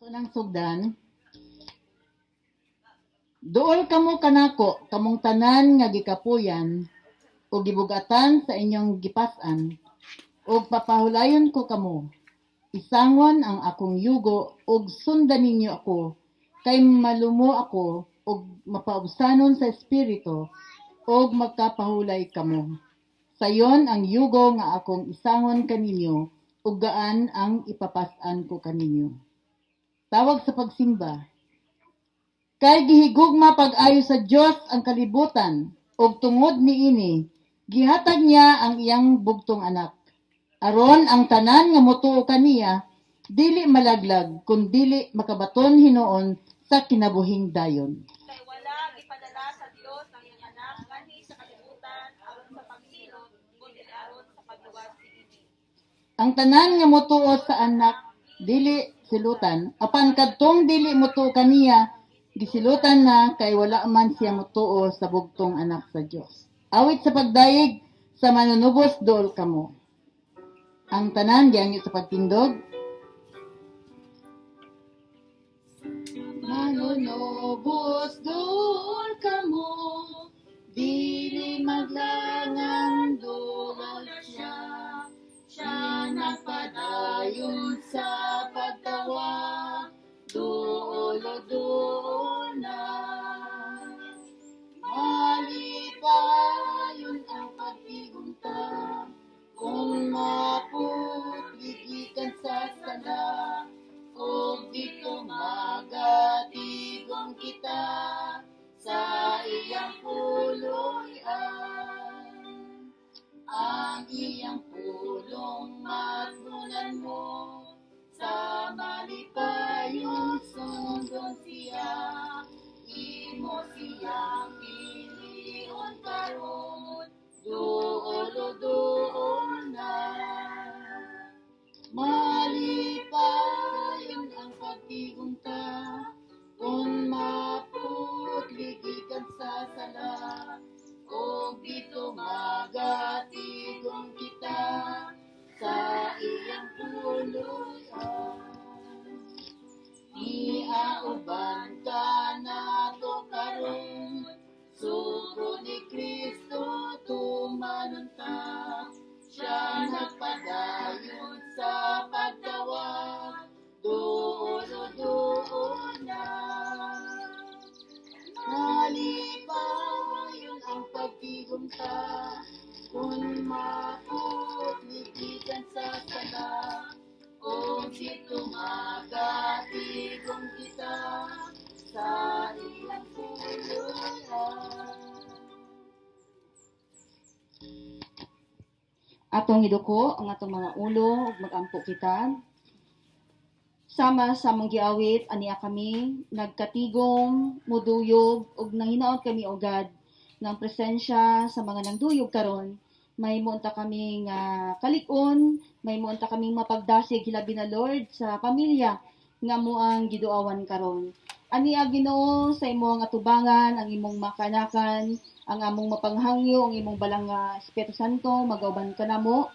Tunang sugdan, duol kamo kanako, kamong tanan nga gikapuyan, o gibugatan sa inyong gipas-an, o papahulayon ko kamo. Isangon ang akong yugo, ug sundan ninyo ako, kay malumo ako, ug mapaubsanon sa espiritu, ug magkapahulay kamo. Sayon ang yugo nga akong isangon kaninyo, ug gaan ang ipapas-an ko kaninyo. Tawag sa pagsimba. Kay gihigugma pag-ayo sa Dios ang kalibutan, ug tungod niini, gihatag niya ang iyang bugtong anak. Aron ang tanan nga motuo kaniya, dili malaglag, kun dili makabaton hinuon sa kinabuhing dayon. Kay wala gipadala sa Dios ang iyang anak kanhi sa kalibutan aron sa pagsilot kundi aron sa pagluwas niini. Ang tanan nga motuo sa anak, dili silutan, apan kadtong dili motuo kaniya, gisilutan na kay wala man siya motuo sa bugtong anak sa Dios. Awit sa pagdayeg sa manunubos dool kamo. Ang tanan giangyo sa pagtindog. Manunubos dool kamo, dili maglangan dool siya. Siya nagpadayon sa pagtawag, duol na. Malipayon ang pagtigunta, kung maputligikan sa sala, kung dito magatigong kita sa iyang puloy-an. Ang iyang pulong matbunan mo, sa malipayong sundon siya, imo siyang pilion karon, duol na. Malipayon ang pagtigunta, kung maputligikan sa sala, kung dito magatigong kita sa iyang puloy-an. Iauban ka na to karon, sugo ni Kristo tumanunta, siya nagpadayon sa pagtawag, duol na. Malipayon ang pagtigumta, kung maputligikan sa sala, kung dito magatigong kita sa iyang puloy-an. Atong hiduko ang atong mga ulo ug magampo kita. Sama sa mong giawit aniya kami nagkatigong muduyog ug nanghinaot kami ogad ng presensya sa mga nagduyog karon. May muunta kami nga kalikon, may muunta kaming mapagdasig hilabi na Lord sa pamilya nga mo ang giduawan karon. Aniya Ginoo sa imong atubangan ang imong makanakan, ang among mapanghangyo, ang imong balang Espiritu Santo magauban kanamo.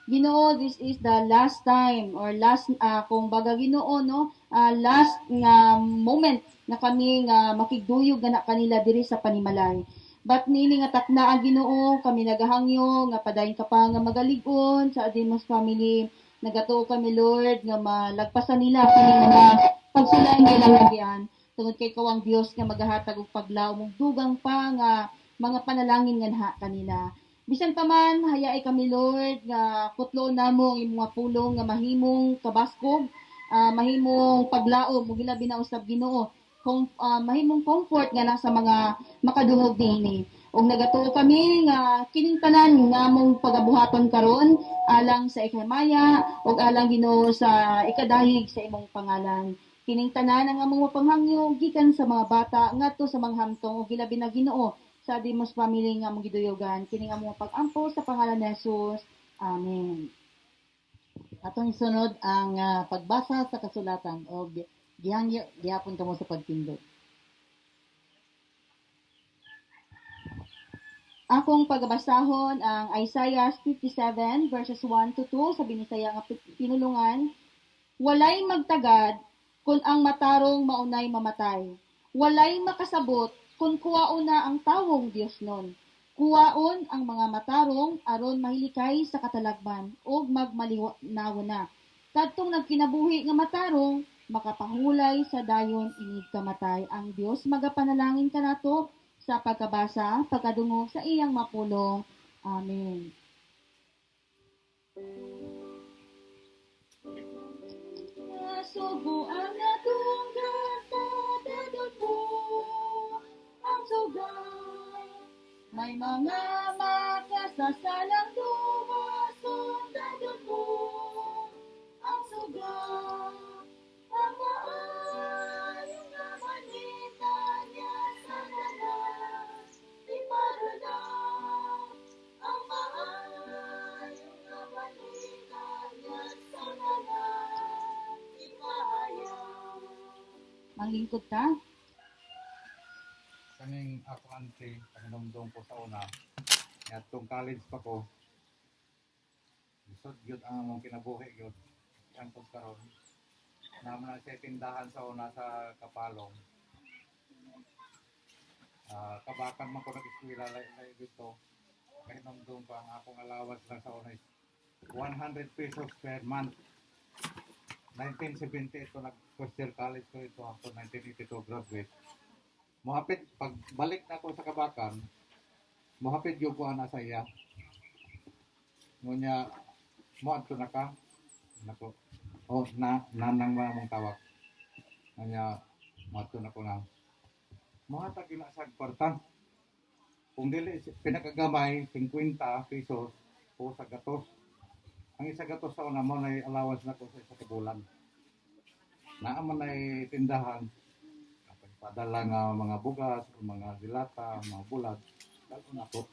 Ginoo, this is the last time or last kung baga Ginoo no, last nga moment na kami nga makigduyog na kanila diri sa panimalay. But nini nga taknaan Ginoo, kami nagahangyo nga padayon ka pa nga magalig-on sa Adimos family. Nagatuo kami Lord nga malagpasan nila kini nga pagsulay nga ilang tungod kay kawang Dios nga magahatag og paglaom ug dugang pa nga mga panalangin nga naha kanila. Bisan pa man hayay kami Lord nga kutlo namo ang imong mga pulong nga mahimong kabaskog, mahimong paglaom ug hilabi na usab Ginoo. Kung mahimong comfort nga nasa mga makadungog dinhi. Ug nagatuo kami nga kining tanan nga among pagabuhaton karon alang sa ikahimaya ug alang Ginoo sa ikadahig sa imong pangalan. Kining tanan ang among mapanghangyo gikan sa mga bata ngadto sa mga hamtong ug hilabi na Ginoo sa Adimos family nga among giduyogan kining among pag-ampo sa pangalan ni Jesus. Amen. Atong isunod ang pagbasa sa kasulatan o gihapon kamo sa pagtindog. Akong pagbasahon ang Isaiah 57 verses 1 to 2 sa binisaya nga pinulungan. Walay magtagad kun ang matarong maunay mamatay. Walay makasabot kun kuwaon na ang tawong Dios nun. Kuwaon ang mga matarong aron mahilikay sa katalagman o magmalinaw na. Kadtong nagkinabuhi nga matarong, makapahulay sa dayon inig kamatay. Ang Dios magapanalangin kanato sa pagkabasa, pagkadungog sa iyang mapulong. Amen. Nasubuan na tunggat dadon mo ang sugal. May mga makasasalang dumason dadon mo ang sugal. Ang maayong nga manita niya sa nanas, ipadala. Ang maayong nga manita niya sa nanas, ipahayaw. Manglingkod ka? Kaning ako ante, kanindong ko sa una, at tong college pa ko, isod yun ang among kinabuhi yun, ang pagkaroon. Naman na siya tindahan sa una sa Kapalong. Kabakan man ko nag-eskwela layo dito, kanindong pa ang akong allowance lang sa una is 100 pesos per month. 1970 ito nag-first year college ko ito, ako 1982 graduate. Mohapit, pag balik na ako sa Kabakan, mohapit yung kuha na sa iya. Ngunya, moadto na ka. Nako, nanang mo mong tawag. Ngunya, moadto na ko lang. Mohatag yun na sa kwarta. Kung dili, pinakagamay, 50 pesos o sa gatos. Ang isa gatos sa una mo na allowance na ko sa isa kabulan. Naaman na tindahan. Padala nga mga bugas, mga dilata, mga bulag, lalo na po.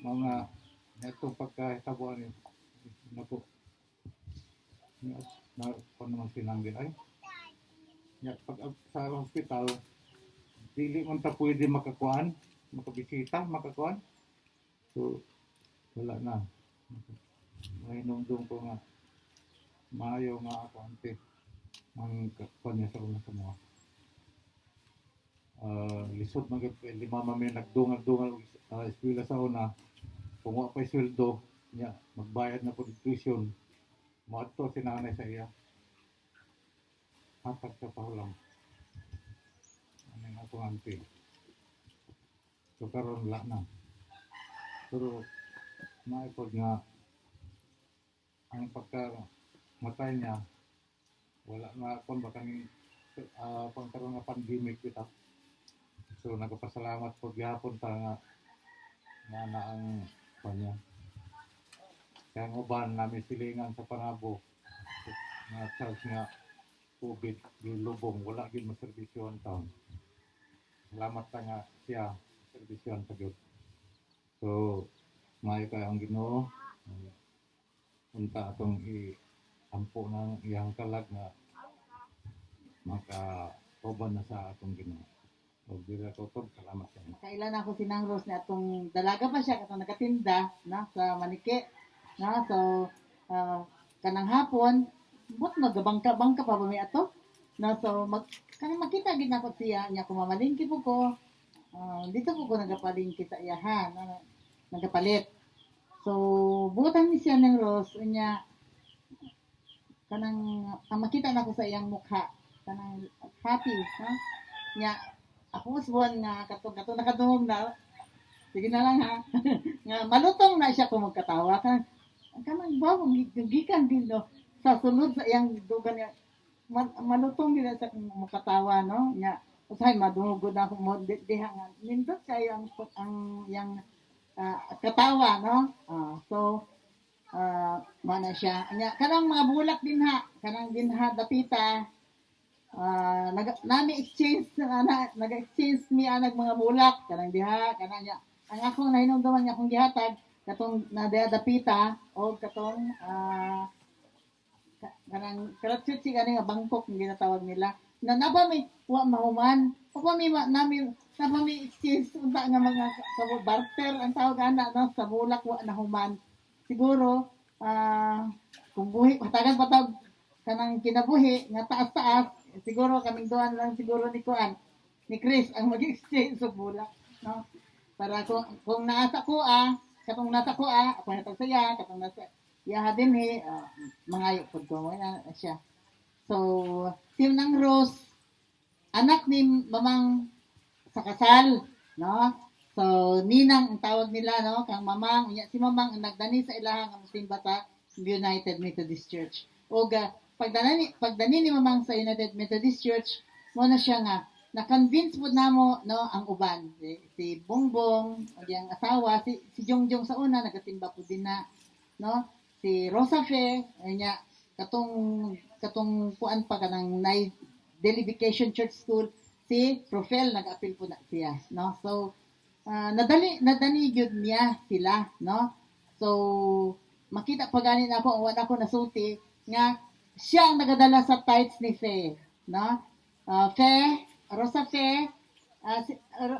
Mga neto pagkahitabuan na po. Na pa naman sinanggil ay. Pag sa hospital, dili man ta pwede makakuan, makabisita, makakuan. So, wala na. May nungdong ko nga, maayo nga ako ante, ang kakuan niya sa una sa mga. Lisod magod lima mami nagdungal-dungal eskwela sa una kung wa pa sweldo niya magbayad na po tuition mo ato sinanay sa iya hatag sa pahulang ano ako anti so karon wala na pero maipod nga ang pagka matay niya wala na kung baka pangkaroon nga pandemic kita. So nagpasalamat po gyapon ta nga na ang kanya. Kaya ang uban namin silingan sa panabo nga charge nga COVID gilubong wala gid maserbisyon taon. Salamat ta nga siya serbisyon sa gyud. So may kay ang Ginoo unta atong ampo ng iyang kalag nga maka uban na sa atong Ginoo. O dira totoo, salamat sa inyo. Kailan ako sinang Rose na atong dalaga pa siya katong nagatinda na sa Manike na so kanang hapon but magabangka-bangka pa ba may ato na so kanang makita gid nako siya nya kumamalingki po ko dito po ko nagapalingki sa iyahan nagapalit so butan ni siya ng Rose nya kanang ang makita nako sa iyang mukha kanang happy ha nya ako suwan nga katong nakadungog na. Sige na lang ha. Nga malutong na siya kung magkatawa kan. Kanang bawang gikan din no. Sa sunod sa iyang dugan niya malutong din sa makatawa no. Nya usahay madungog na ako mo diha nga. Nindot kayo ang yang katawa no. So mana siya. Nya kanang mga bulak din ha. Kanang din ha dapita. Nami-exchange nag-exchange mi anag mga bulak kanang diha kanang niya ang akong nahinumduman niya akong gihatag katong nadadapita o katong kanang karatsutsi kani nga Bangkok nga ginatawag nila na naba may wa mahuman pa mi naba mi exchange unta nga mga sa barter ang tawag ana no sa bulak wa nahuman siguro kung buhi patagan patag kanang kinabuhi nga taas-taas, siguro kaming duhan lang siguro ni Kuan, ni Chris ang mag-exchange sa bulak, no? Para kung nasa ko katong nasa ko ako na saya, katong nasa yaha din mangayo pud ko na siya. So, si Nang Rose, anak ni Mamang sa kasal, no? So, ninang ang tawag nila, no? Kang Mamang, si Mamang ang nagdani sa ilahang ang simba sa United Methodist Church. O pagdani ni Mamang sa United Methodist Church, mo na siya nga, na-convince po namo, no, ang uban. Si Bongbong, ang asawa, si Jongjong sa una, nagasimba po din na, no? Si Rosa Fe, niya, katong puan pa ka ng Daily Vacation Church School, si Profel, nag-appeal po na siya, no? So, nadali gyud niya sila, no? So, makita pa ganin ako, wala ko nasulti, nga, siya ang nagadala sa tithes ni Fe, no? Rosa Fe,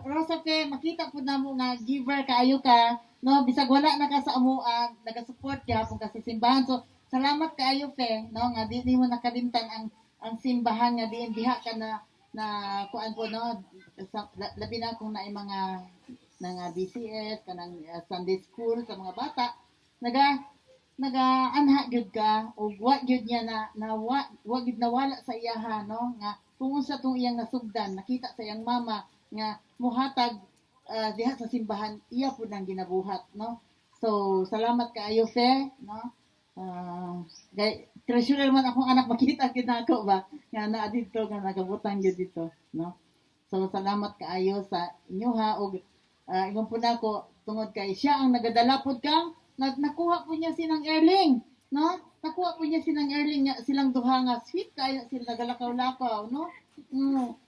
Rosa Fe, makita po na mo nga giver kaayo ka, no? Bisag wala na ka sa amuan, nagasupport ka kung ka sa simbahan. So, salamat kaayo Fe, no? Nga di mo nakalimtan ang simbahan nga diha ka na kuan po, no? Labi na kung naay mga BCS kanang Sunday school sa mga bata, naga-anha gyud ka o wa gyud niya na wa gyud nawala sa iyaha, no? Nga kung unsa tong iyang nasugdan, nakita sa iyang mama nga muhatag diha sa simbahan, iya pud nang ginabuhat, no? So salamat kaayo Fe, no? Treasurer man akong anak, makita gyud nako ba nga naa dito nga nagabutang gyud dito, no? So salamat kaayo sa inyo ha, og ingon po nako tungod kay siya ang nagadala pod kang nakuha po niya sinang Erling, no? Nakuha po niya sinang Erling nga silang duha nga sweet kaya sila nagalakaw-lakaw, no?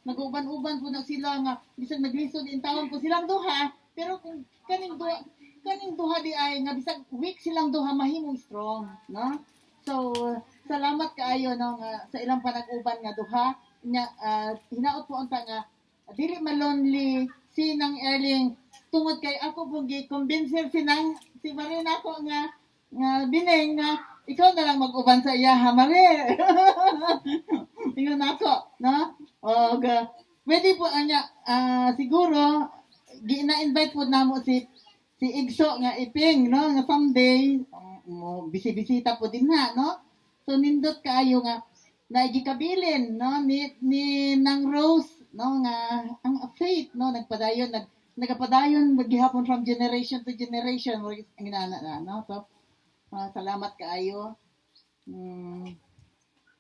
Nag-uban-uban po na sila nga bisag naglisod in taon po silang duha, pero kung kaning duha di ay nga bisag weak silang duha mahimong strong, no? So salamat kaayo, no, nga sa ilang panag-uban nga duha nya hinaot po unta nga dili malonely si nang Erling tungod kay ako po gi-convince si Marina ko nga bining nga ikaw na lang mag-uban sa iya ha Mare. Ingon ako, no? Og pwede po anya siguro gina-invite po namo si Igso nga Iping, no? Nga someday mo bisita po din na, no? So nindot kaayo nga nagikabilin, no, ni Nang Rose, no, nga ang faith, no, nagapadayon maghihapon from generation to generation ang inana na, no? So salamat kaayo.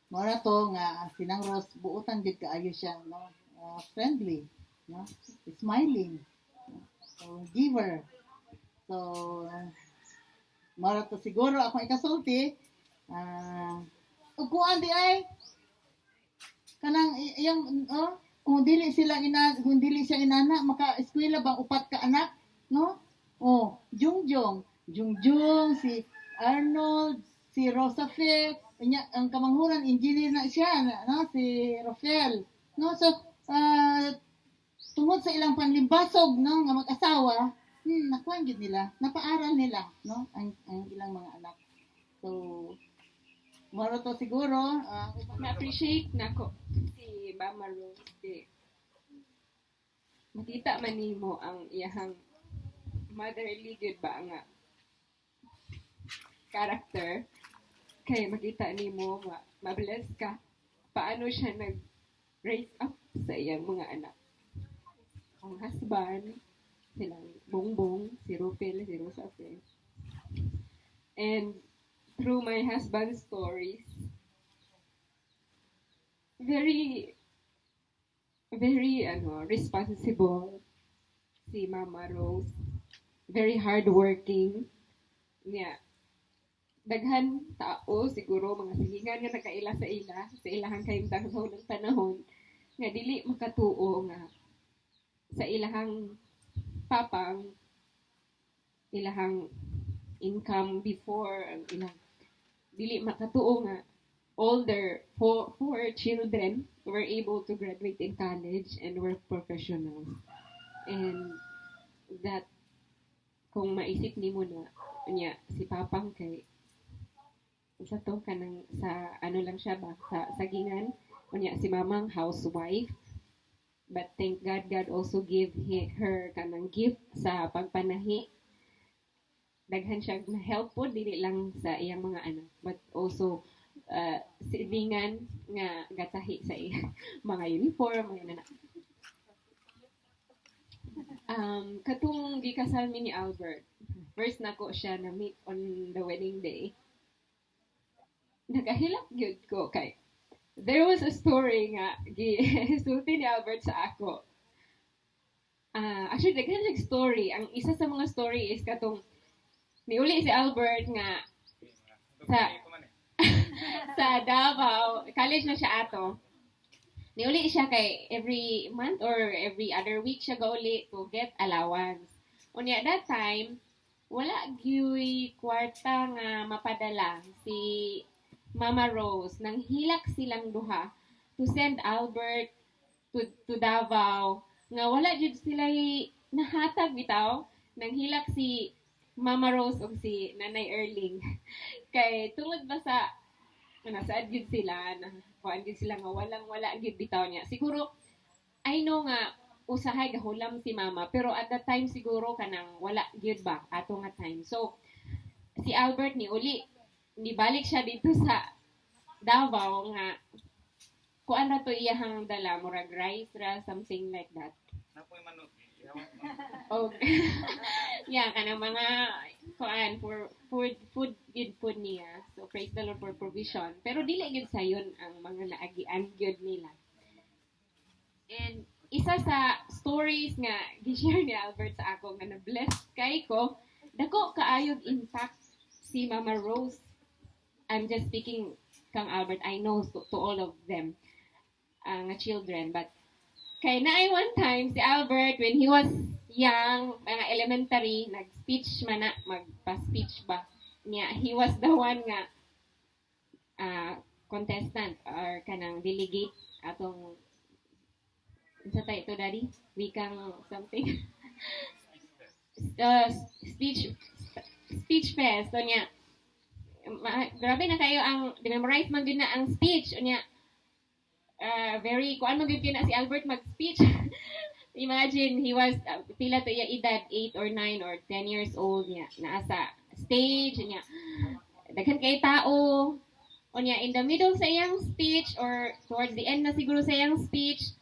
Mora to nga si Nang Rose buutan gid kaayo siya, no? Friendly, no? Smiling. So giver. So mora to siguro ako ikasulti upuan di ay kanang yung kung dili siya inana maka-eskwela bang upat ka anak, no? Jungjong, si Arnold, si Rosa Fe, ang kamanghuran engineer na siya, no? Si Rafael, no? So tungod sa ilang panlimbasog, no, nga mag-asawa, nakuha gyud nila, napaaral nila, no, ang ilang mga anak. So moro to siguro na-appreciate nako si Mama Rose di makita man nimo ang iyahang motherly good ba nga character kay makita nimo ma-bless ka paano siya nag-raise up sa iyang mga anak. Ang husband silang Bongbong, si Rupel, si Rosa Fe. And through my husband's stories, very responsible si Mama Rose, very hardworking. Yeah. Daghan tao siguro mga silingan nga nakaila sa ilahang kahimtang sa unang panahon nga dili makatuo nga sa ilahang papang ilahang income before ang ilang dili makatuo nga all their four children were able to graduate in college and were professionals. And that kung maisip nimo na niya si papang kay isa to kanang sa ano lang siya ba sa sagingan unya si mamang housewife, but thank God also give her kanang gift sa pagpanahi. Daghan siya na help po dili lang sa iyang mga anak but also silingan nga gatahi sa iyang mga uniform mga nana. Katong gikasal mi ni Albert, first nako siya na meet on the wedding day. Nagahilak gyud ko kay there was a story nga gisulti ni Albert sa ako. Actually, daghan siya story. Ang isa sa mga story is katong niuli si Albert nga sa sa Davao, college na siya ato. Niuli siya kay every month or every other week siya gauli to get allowance. Unya that time, wala gyud kwarta nga mapadala si Mama Rose nang hilak silang duha to send Albert to Davao nga wala jud sila nahatag bitaw nang hilak si Mama Rose ug si Nanay Erling kay tungod ba sa nasaad gyud sila na kuan gyud sila nga wala gyud bitaw niya siguro I know nga usahay gahulam si Mama pero at that time siguro kanang wala gyud ba ato nga time so si Albert ni uli nibalik siya dito sa Davao nga kuan ra to iyahang dala murag rice ra something like that. Oh. Yeah, kanang mga kuan for food niya. So praise the Lord for provision. Pero dili gyud sayon ang mga naagian gyud nila. And isa sa stories nga gi-share ni Albert sa ako nga na-bless kay ko, dako kaayog impact si Mama Rose. I'm just speaking kang Albert. I know to all of them nga children, but kay naay one time si Albert when he was young, mga elementary, nag-speech man na, magpa-speech ba niya. He was the one nga contestant or kanang delegate atong sa tayo ito, Daddy? Wikang something. Speech fest. So niya, grabe na kayo ang, memorize man din na ang speech. O niya, very, kung ano din na si Albert mag-speech. Imagine, he was, pila to iya edad, 8 or 9 or 10 years old niya, naasa stage niya. Daghan kay tao. O niya, in the middle sa iyang speech or towards the end na siguro sa iyang speech,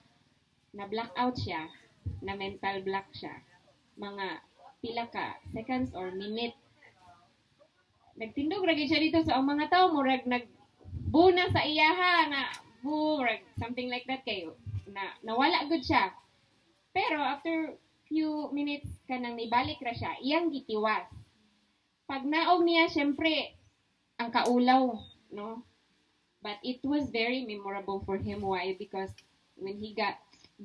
na blackout siya, na mental block siya. Mga pila ka seconds or minute. Nagtindog ragi siya dito sa mga tao, murag nagbuna sa iyaha nga murag something like that kayo. Nawala good siya. Pero after few minutes kanang nibalik ra siya, iyang gitiwas. Pag naog niya, syempre ang kaulaw, no? But it was very memorable for him. Why? Because when he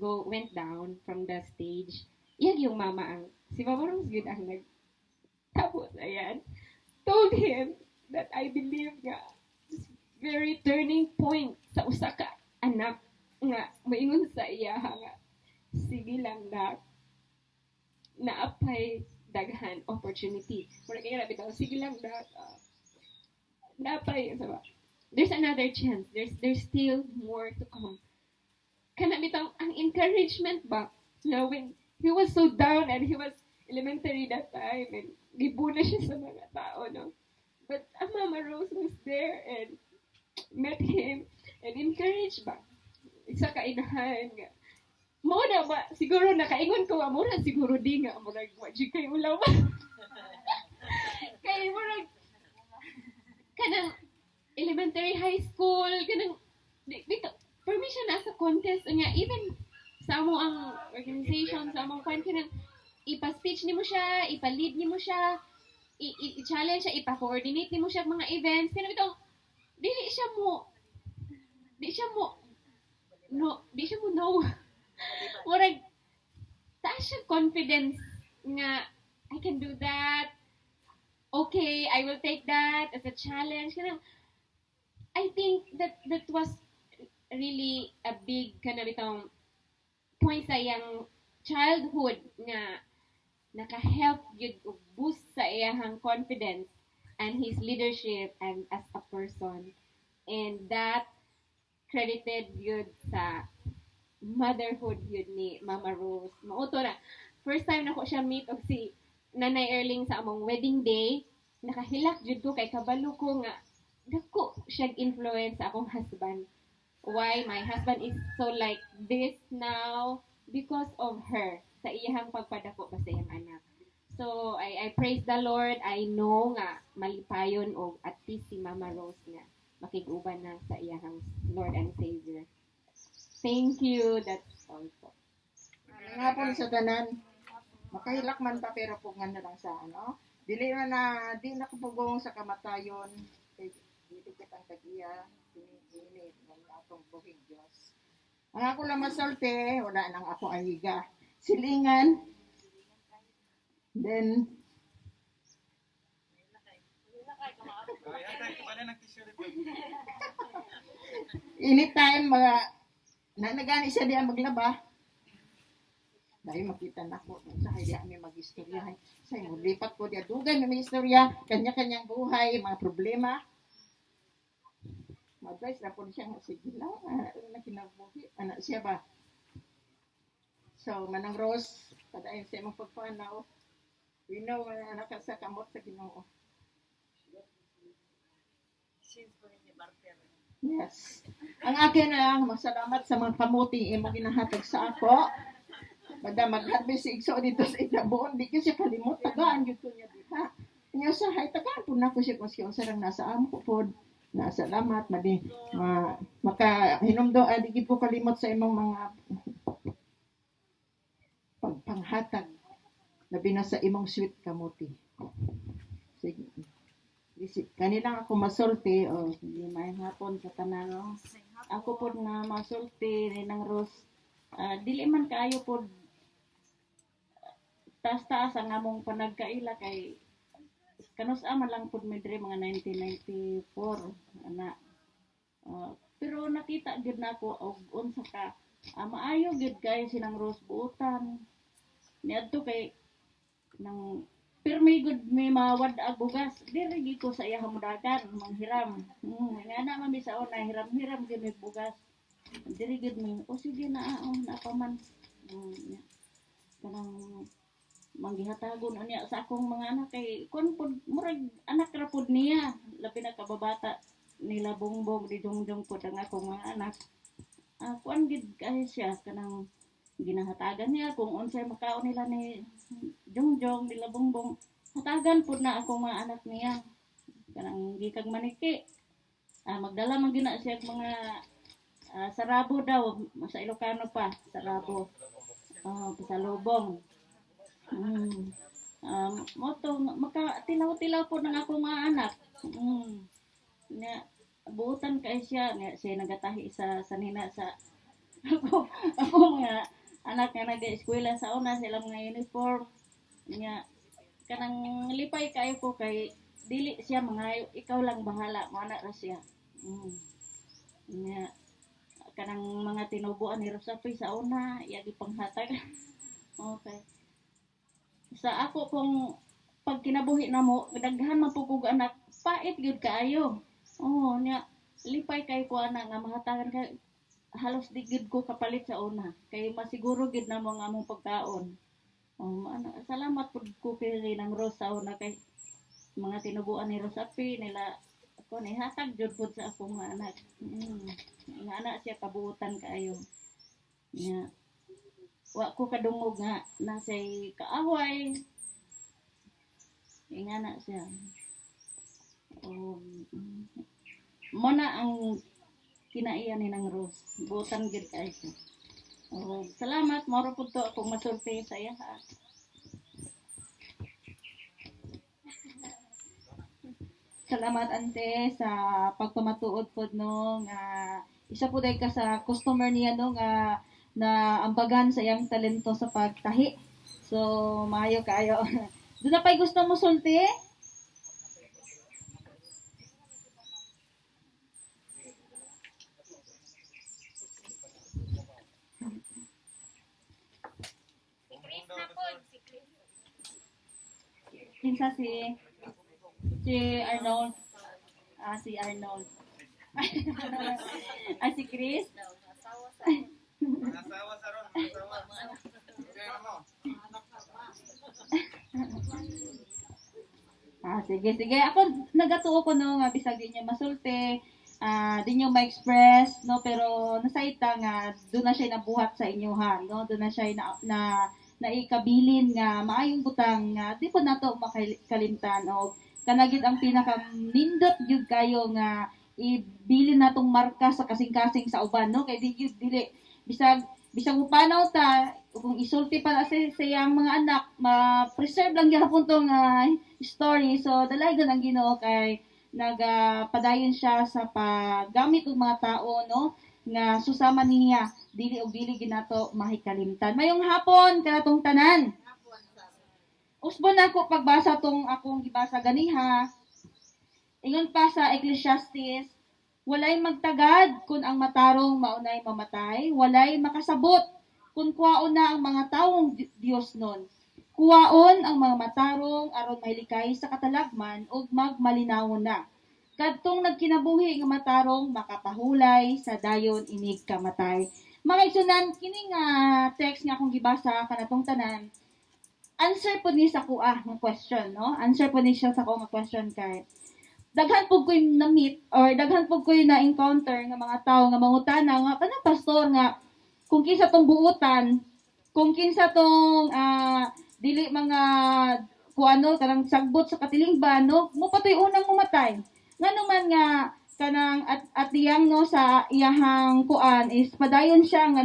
went down from the stage, yan yung mama ang, si Mama Rose good ang tapos, ayan, told him that I believe nga, very turning point sa usa ka anak nga, maingon sa iya nga, sige lang na, naapay daghan opportunity. Muna kaya nabi ito, sige lang na, naapay, sabi, there's another chance, there's still more to come. Kana bitang ang encouragement ba na when he was so down and he was elementary that time and gibuna siya sa mga tao, no? But Mama Rose was there and met him and encouraged ba? Isa ka inahan nga. Mo na ba? Siguro nakaingon ko, mura siguro di nga. Murag, wajig kayo ulaw ba? Kaya murag, kanang elementary high school, kanang, dito, for me siya nasa contest niya, even sa mo ang organization, sa among kwan, kanang, ipa-speech ni mo siya, ipa-lead ni mo siya, i-challenge siya, ipa-coordinate ni mo siya mga events, kanang itong, di siya mo no. Murag, taas siya confidence nga, I can do that, okay, I will take that as a challenge, kanang, I think that was really a big kind of itong point sa iyang childhood nga naka-help yun boost sa iyang confidence and his leadership and as a person. And that credited yun sa motherhood yun ni Mama Rose. Mauto na. First time na ko siya meet og si Nanay Erling sa among wedding day, nakahilak jud ko kay kabalo ko nga dako siya influence sa akong husband. Why my husband is so like this now because of her sa iyang pagpadako pa sa iyang anak. So I praise the Lord. I know nga malipayon og at least si Mama Rose nga makiguban na sa iyang Lord and Savior. Thank you. That's all po. Nga po sa tanan, makahilak man pa pero pugan na lang sa ano. Dili man na, di na kupugong sa kamatayon. Kay dili kitang tagiya, ini ng atong buhig Diyos. Ang ako lang masalte, wala nang ako ahiga. Silingan. Then, anytime mga nanagani siya diya maglaba. Dahil makita na ko sa kaya kami mag-istorya. Sa mo lipat ko diya dugay may istorya, kanya-kanyang buhay, mga problema. Mag-advise na po siya nga sige lang, na kinabuhi, anak siya ba? So, Manang Rose, padayon sa imong pagpanaw. We know anak ka sa kamot sa Ginoo. Yes. Ang akin na lang, masalamat sa mga kamuting imong ginahatag sa ako. Bada mag-harvest si Igso dito sa Itabon, di ko siya kalimot, tagaan yun ko niya diha. Niya sa hay, tagaan po na ko siya kung siya sarang nasa amo po. Nasalamat, madi, makahinumdo, di ko kalimot sa imong mga panghatag. Labi na sa imong sweet kamuti. Sige. Kanilang ako masulti, o sige, may hapon sa tanan, no? Ako po na masulti, Ninang Rose, dili man kaayo po, taas-taas ang among panagkaila kay kanus man lang po medre mga 1994 ana. Pero nakita gid nako og unsa ka maayo gid kay sinang Rose buutan niadto kay nang pirmi gud may mawad ag bugas diri gid ko sa iya hamudagan manghiram nga na man bisaon na hiram-hiram gid may bugas diri gid mi o sige na na pa man kanang manggihatagon unya sa akong mga anak kay kun pud murag anak ra pud niya labi na kababata nila Bongbong di Jongjong pud ang akong mga anak kuan gid kay siya kanang ginahatagan niya kung unsay makaon nila ni Jongjong nila Bongbong hatagan pud na akong mga anak niya kanang gikag maniki magdala man gina siya mga sarabo daw sa Ilocano pa sarabo pasalubong moto makatilaw-tilaw po ng ako mga anak nga buutan kay siya nga siya nagatahi sa sanina sa ako mga anak nga nag-eskwela sa una sila mga uniform nga kanang lipay kayo ko kay dili siya mga ikaw lang bahala mo anak ra siya nga kanang mga tinubuan ni Rosapi sa una yagi panghatag okay sa ako kung pag kinabuhi na mo daghan man pugog anak pait gyud kaayo nya lipay kay ko ana nga mahatagan kay halos di gyud ko kapalit sa una kay masiguro gyud na mo nga among pagkaon salamat pud ko kay Ninang Rose sa una kay mga tinubuan ni Rosapi nila ako ni hatag gyud pud sa akong mga anak nga anak siya kabuutan kaayo nya wa ko kadungog nga nasay kaaway nga na siya mo na ang kinaiyan ni Nang Rose butan gid kay siya salamat moro pud to akong masulti sa iya Salamat ante sa pagpamatuod pod no nga isa po ka sa customer niya no nga na ambagan sa iyang talento sa pagtahi. So maayo kaayo. Doon na pa'y gusto mo sulti? Kinsa si Si Arnold. Si Arnold. Si Chris. Sige. Ako nagatuo ko no nga bisag di niya masulti, di niyo ma-express no, pero nasaita nga doon na siya nabuhat sa inyohan no, doon na siya naikabilin nga maayong butang nga di po nato makalimtan o kanagid ang pinaka nindot gyud kayo nga ibilin natong marka sa kasing-kasing sa uban no, kay di gyud dili bisag upanaw ta kung isulti pa sa iyang mga anak ma-preserve lang gyapon tong story. So dalagan ang Ginoo kay nagapadayon siya sa paggamit og mga tao no nga susama niya dili og dili ginato mahikalimtan. Mayong hapon kanatong tanan. Usbon ako pagbasa tong akong gibasa ganiha. Ingon pa sa Ecclesiastes, walay magtagad kun ang matarong maunay mamatay, walay makasabot kun kuwaon na ang mga tawong Dios nun. Kuwaon ang mga matarong aron mahilikay sa katalagman ug magmalinawon na. Kadtong nagkinabuhi nga matarong makapahulay sa dayon inig kamatay. Mga igsunan kining text nga akong gibasa kanatong tanan. Answer po ni sa kuha ng question, no? Answer po ni siya sa kuha ng question kay daghan po ko'y na-meet or daghan po ko'y na-encounter nga mga tao nga mangutana nga kanang pastor nga kung kinsa tong buutan, kung kinsa tong dili mga kuano kanang sagbot sa katilingban no, mo patoy unang mumatay. Ngano man nga kanang at iyang no sa iyahang kuan is padayon siya nga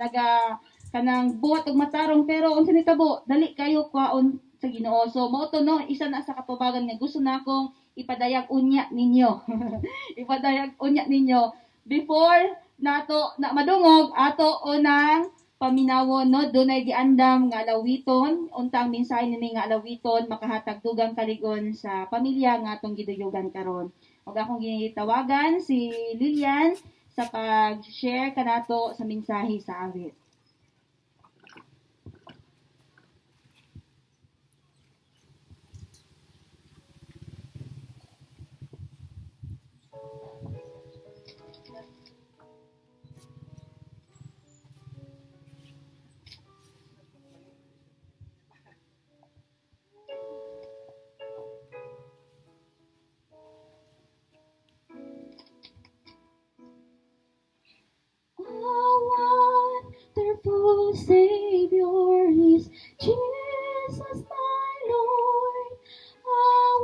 naga kanang buhat og matarong pero unsa nitabo dali kayo kuaon sa Ginoo. So mao to no isa na sa katubagan nga gusto nakong ipadayag unya ninyo. Ipadayag unya ninyo before nato na madungog ato unang paminawon no dunay giandam nga alawiton untang mensahe nini nga alawiton makahatag dugang kaligon sa pamilya nga atong giduyogan karon. Ug akong gitawagan si Lilian sa pag-share kanato sa mensahe sa awit. Wonderful Savior is Jesus my Lord, a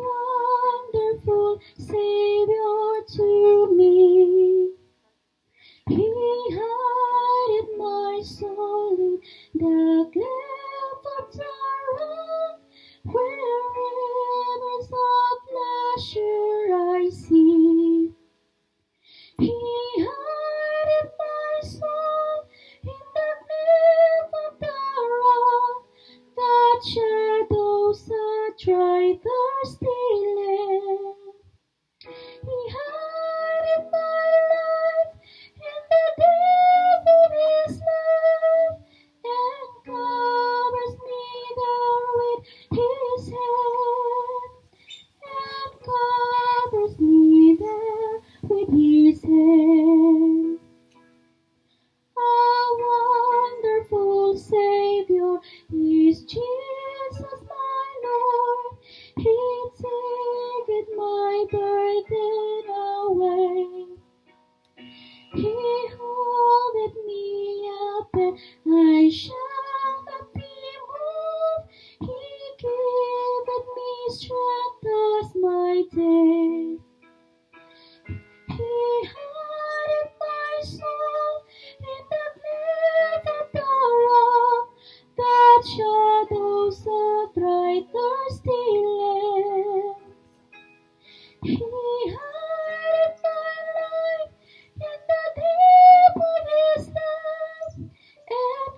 wonderful Savior to me. He hideth my soul in the cleft of the rock, where rivers of pleasure I see. He hideth my soul in the cleft of the rock, that shadows a dry, thirsty land. He hideth my life in the depth of His love, and covers me there with His hand, and covers me there with His hand. A wonderful Savior is Jesus my Lord. He taketh my burden away. He holdeth me up, and I shall not be moved. He giveth me strength as my day. He hideth my soul in the cleft of the rock, that shadows a dry, thirsty land. He hideth my life in the deep of His love, and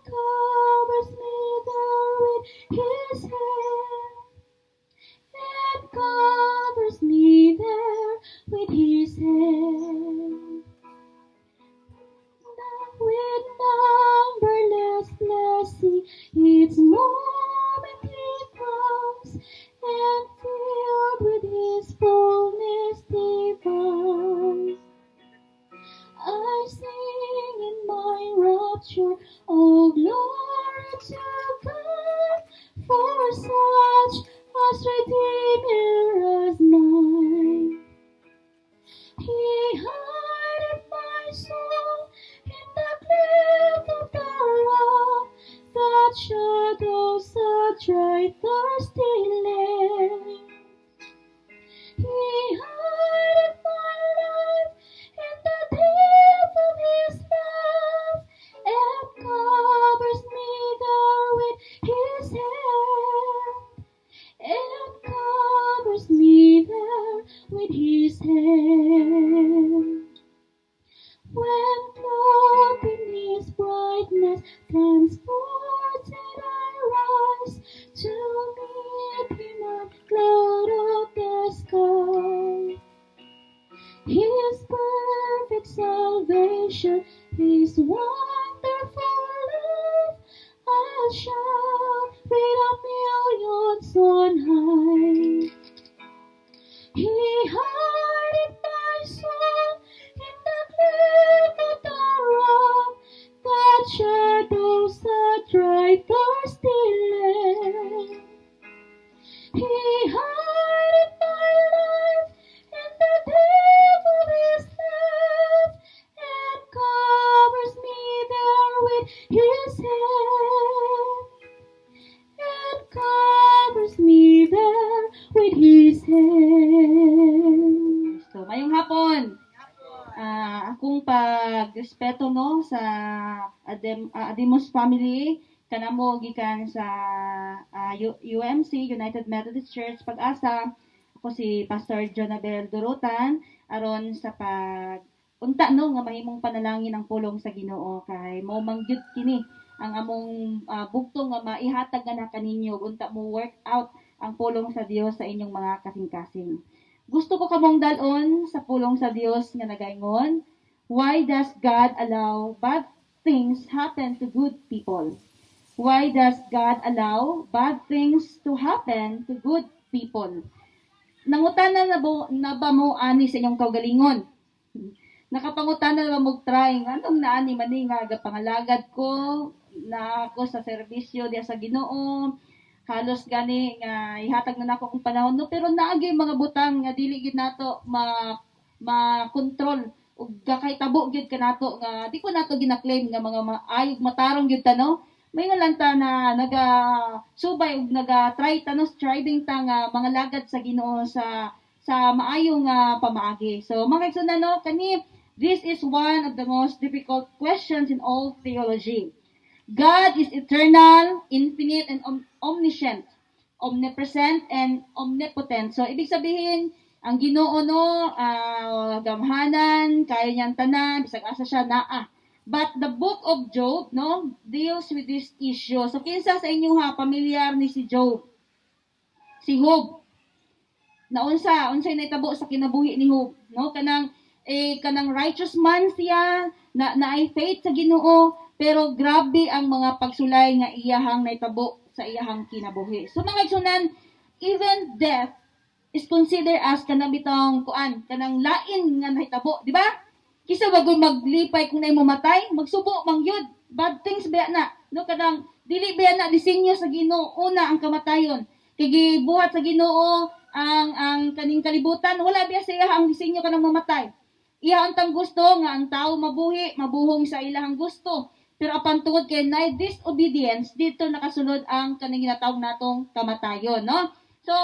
nature. Oh, glory to God for such as Redeemer as mine. He hideth my soul in the cleft of the rock, that shadows a dry, thirsty land. He hideth my life in the depth of His love, and covers me there with His hand, and covers me there with His hand. When clothed in His brightness, transported I rise to meet Him on cloud of the sky. His perfect salvation, His wonderful love, I'll shout with a millions on high. He hideth my soul in the cleft of the rock, that shadows a dry, thirsty land. He hideth my life in the depth of His love, and covers me there with His hand, and covers me there with His hand. So, mayong hapon. Akong pagrespeto no sa Ademos family kanamo gikan sa UMC United Methodist Church Pag-asa. Ako si Pastor Jonabel Durutan aron sa unta no nga mahimong panalangin ang pulong sa Ginoo kay mao mangyud kini ang among bugtong nga maihatag na kaninyo unta mo work out ang pulong sa Dios sa inyong mga kasing-kasing. Gusto ko kamong dalon sa pulong sa Dios nga nagaingon, why does God allow bad things happen to good people? Why does God allow bad things to happen to good people? Nangutana na ba mo ani sa inyong kaugalingon? Nakapangutana na ba mo try anong naani mani nga pangalagad ko na ako sa serbisyo diya sa Ginoo? Halos gani nga ihatag na nako kung panahon no pero naagi mga butang nga dili gid nato ma-control ug gakahitabo gyud kanato nga di ko nato gina-claim nga mga ayog matarong gyud ta no may nga lang ta na naga subay ug naga try ta no striving ta nga mga lagad sa Ginoo sa maayong pamaagi. So mga igsoon no kani this is one of the most difficult questions in all theology. God is eternal, infinite, and omniscient, omnipresent, and omnipotent. So, ibig sabihin, ang Ginoo no, gamhanan, kaya niyang tanan, bisag asa siya naa. But the book of Job, no, deals with this issue. So, kinsa sa inyo pamilyar ni si Job? Si Job. Unsay naitabo sa kinabuhi ni Job, no? Kanang righteous man siya, na ay faith sa Ginoo, pero grabe ang mga pagsulay nga iyahang naitabo sa iyahang kinabuhi. So mga igsunan, even death is considered as kanang kanang lain nga nahitabo, di ba? Kisa bago maglipay kung naay mamatay, magsubo mangyud. Bad things ba na? No kanang dili ba na disenyo sa Ginoo una ang kamatayon. Kay gibuhat sa Ginoo ang kaning kalibutan, wala biya sa iyahang disenyo kanang mamatay. Iya ang gusto nga ang tao mabuhong sa ilahang gusto. Pero apan tungod kay na disobedience, dito nakasunod ang kanang ginatawag natong kamatayon, no? So,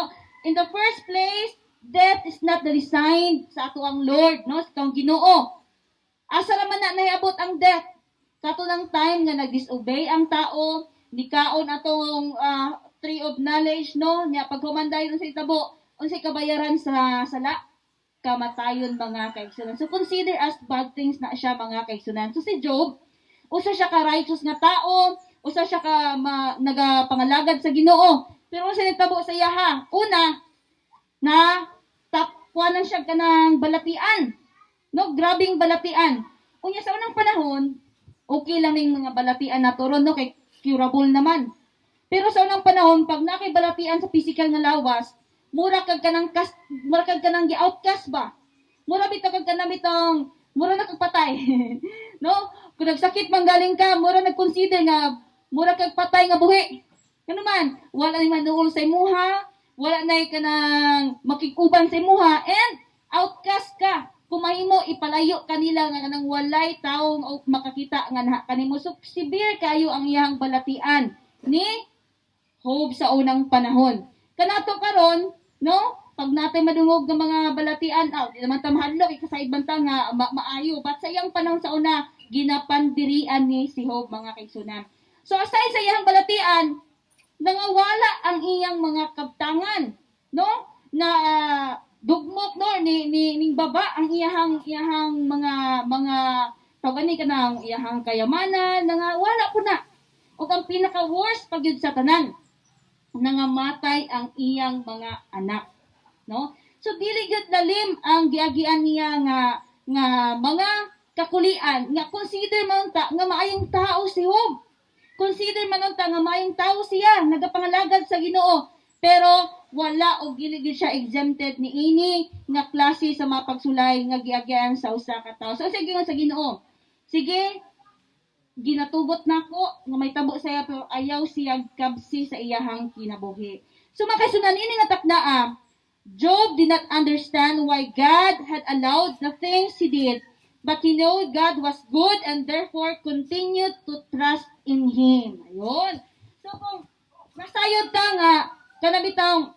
in the first place, death is not the design sa ato ang Lord, no? Sa atong Ginoo. Asa raman na nahiabot ang death? Sa ato ng time nga nag-disobey ang tao, nikaon atong tree of knowledge, no? Nya paghumanday sa itabo, unsay kabayaran sa sala? Kamatayon mga kaigsunan. So, consider as bad things na siya mga kaigsunan. So, si Job, usa siya ka righteous nga tao, usa siya ka nagapangalagad sa Ginoo. Pero usa nitabo sa iya una na tapwanan siya kanang balatian. No, grabing balatian. Unya sa unang panahon, okay lang ning mga balatian na turon no kay curable naman. Pero sa unang panahon pag nakibalatian sa physical nga lawas, mura kag kanang gi-outcast ba? Mura bitong mura na kag patay. No? Kung nagsakit man galing ka, mura nag-consider nga, mura kag patay nga buhi. Kano man, wala ni manuol sa imuha, wala na ka nang makikuban sa imuha, and outcast ka. Kung mahimo, ipalayo kanila nga nang walay taong o makakita nga na kanimo. So, severe kayo ang iyang balatian ni Job sa unang panahon. Kanato karon, no? Pag natin madungog ng mga balatian, di naman tamahadlok, ikasaid banta nga maayo. But sa iyang panahon sa una, ginapandirian ni si Job, mga kaigsunan. So aside sa iyang balatian, nangawala ang iyang mga kabtangan, no? Na dugmok no ning baba ang iyang mga tawagani kanang iyang kayamanan, nangawala po na. O ang pinaka worst pagyud sa tanan, nangamatay ang iyang mga anak, no? So dili gyud lalim ang giagian niya nga mga kakulian nga consider man ta nga maayong tao si Job. Consider man ta nga maayong tao siya, nagapangalagad sa Ginoo. Pero wala og dili gyud siya exempted ni ini nga klase sa mga pagsulay nga giagian sa usa ka tawo. So sige sa Ginoo. Sige, ginatugot nako nga may tabo saya pero ayaw siya kabsi sa iyahang kinabuhi. So makasunan ini nga takdaa, Job did not understand why God had allowed the things he did, but he knew God was good and therefore continued to trust in Him. Ayun. So kung nasayod ta nga kanabitang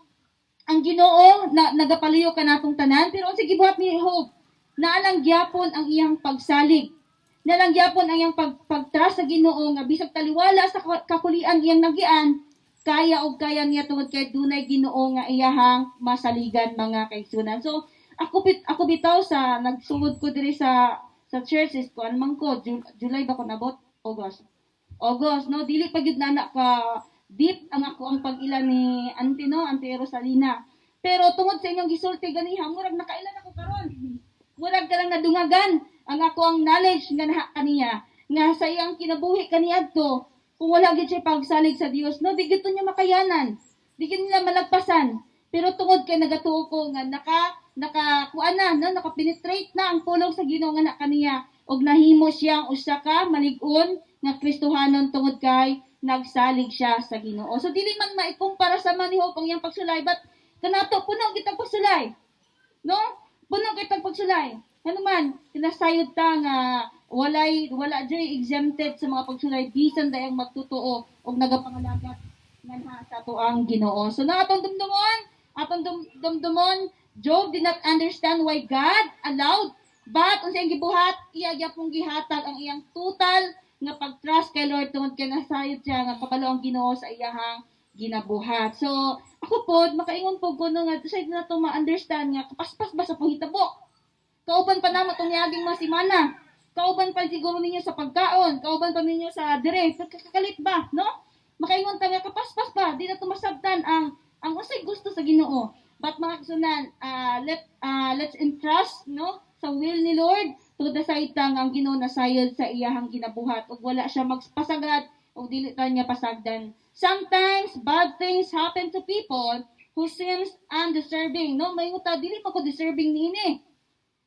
ang Ginoo na nagapaliyo ka natong tanan, pero sige buhat ni Job, naalang gyapon ang iyang pagsalig. Naalang gyapon ang iyang pagtrust sa Ginoo nga bisag taliwala sa kakulian iyang nagian, kaya niya tungod kay dunay Ginoo nga iyahang masaligan, mga kaigsunan. So ako bitaw sa nagsugod ko diri sa churches ko man ko July ba ko nabot August no, dili pa gyud na ka deep ang pag-ila ni Auntie Rosalina, pero tungod sa inyong gisulti ganiha murag nakailan ako karon, murag ka lang nadungagan ang knowledge nga naha kaniya nga sa iyang kinabuhi kaniadto. Kung wala gid siya pagsalig sa Dios, no, di gito niya makayanan. Di gid nila malagpasan. Pero tungod kay nagatuo ko nga nakapenetrate na ang pulong sa Ginoo nga na kaniya og nahimo siyang usa ka malig-on nga Kristohanon tungod kay nagsalig siya sa Ginoo. So dili man maikumpara sa man ni Job ang iyang pagsulay, but kanato puno kitang pagsulay. No? Puno kitang pagsulay. Ano man, kinasayod ta nga wala diri exempted sa mga pagsulay bisan dayang magtutuo og nagapangalagat nga sa ato ang Ginoo. So na atong dumdumon, Job did not understand why God allowed, but unsay gibuhat, iya gyapon gihatag ang iyang total nga pagtrust kay Lord tungod kay nasayod siya nga kabalo ang Ginoo sa iyahang ginabuhat. So ako pod makaingon po kuno nga side na to ma-understand nga kapaspas ba sa panghitabo. Kauban pa namo tong yaging masimana. Kauban pa siguro ninyo sa pagkaon, kauban pa ninyo sa dire, kakalit ba, no? Makaingon ta nga kapaspas ba, di na tumasabtan ang usay gusto sa Ginoo. But mga kasunan, let's entrust, no, sa will ni Lord to the side tang ang Ginoo nasayod sa iyahang ginabuhat ug wala siya magpasagad ug dili ta niya pasagdan. Sometimes bad things happen to people who seems undeserving, no? May uta dili pa ko deserving niini.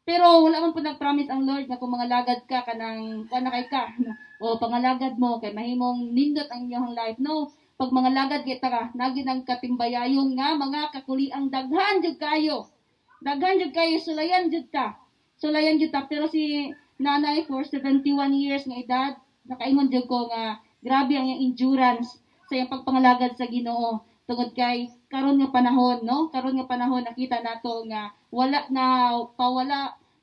Pero wala man po nag-promise ang Lord na kung mangalagad ka kanang kay ka o pangalagad mo kay mahimong nindot ang iyong life. No, pag mangalagad kita ka, nagi nang katimbayayon nga mga kakuliang daghan jud kayo. Daghan jud kayo, sulayan jud ta. Sulayan jud ta, pero si nanay for 71 years nga edad, nakaingon jud ko nga grabe ang iyang endurance sa iyang pagpangalagad sa Ginoo. Tungod kay karon nga panahon, no? Karon nga panahon nakita nato nga wala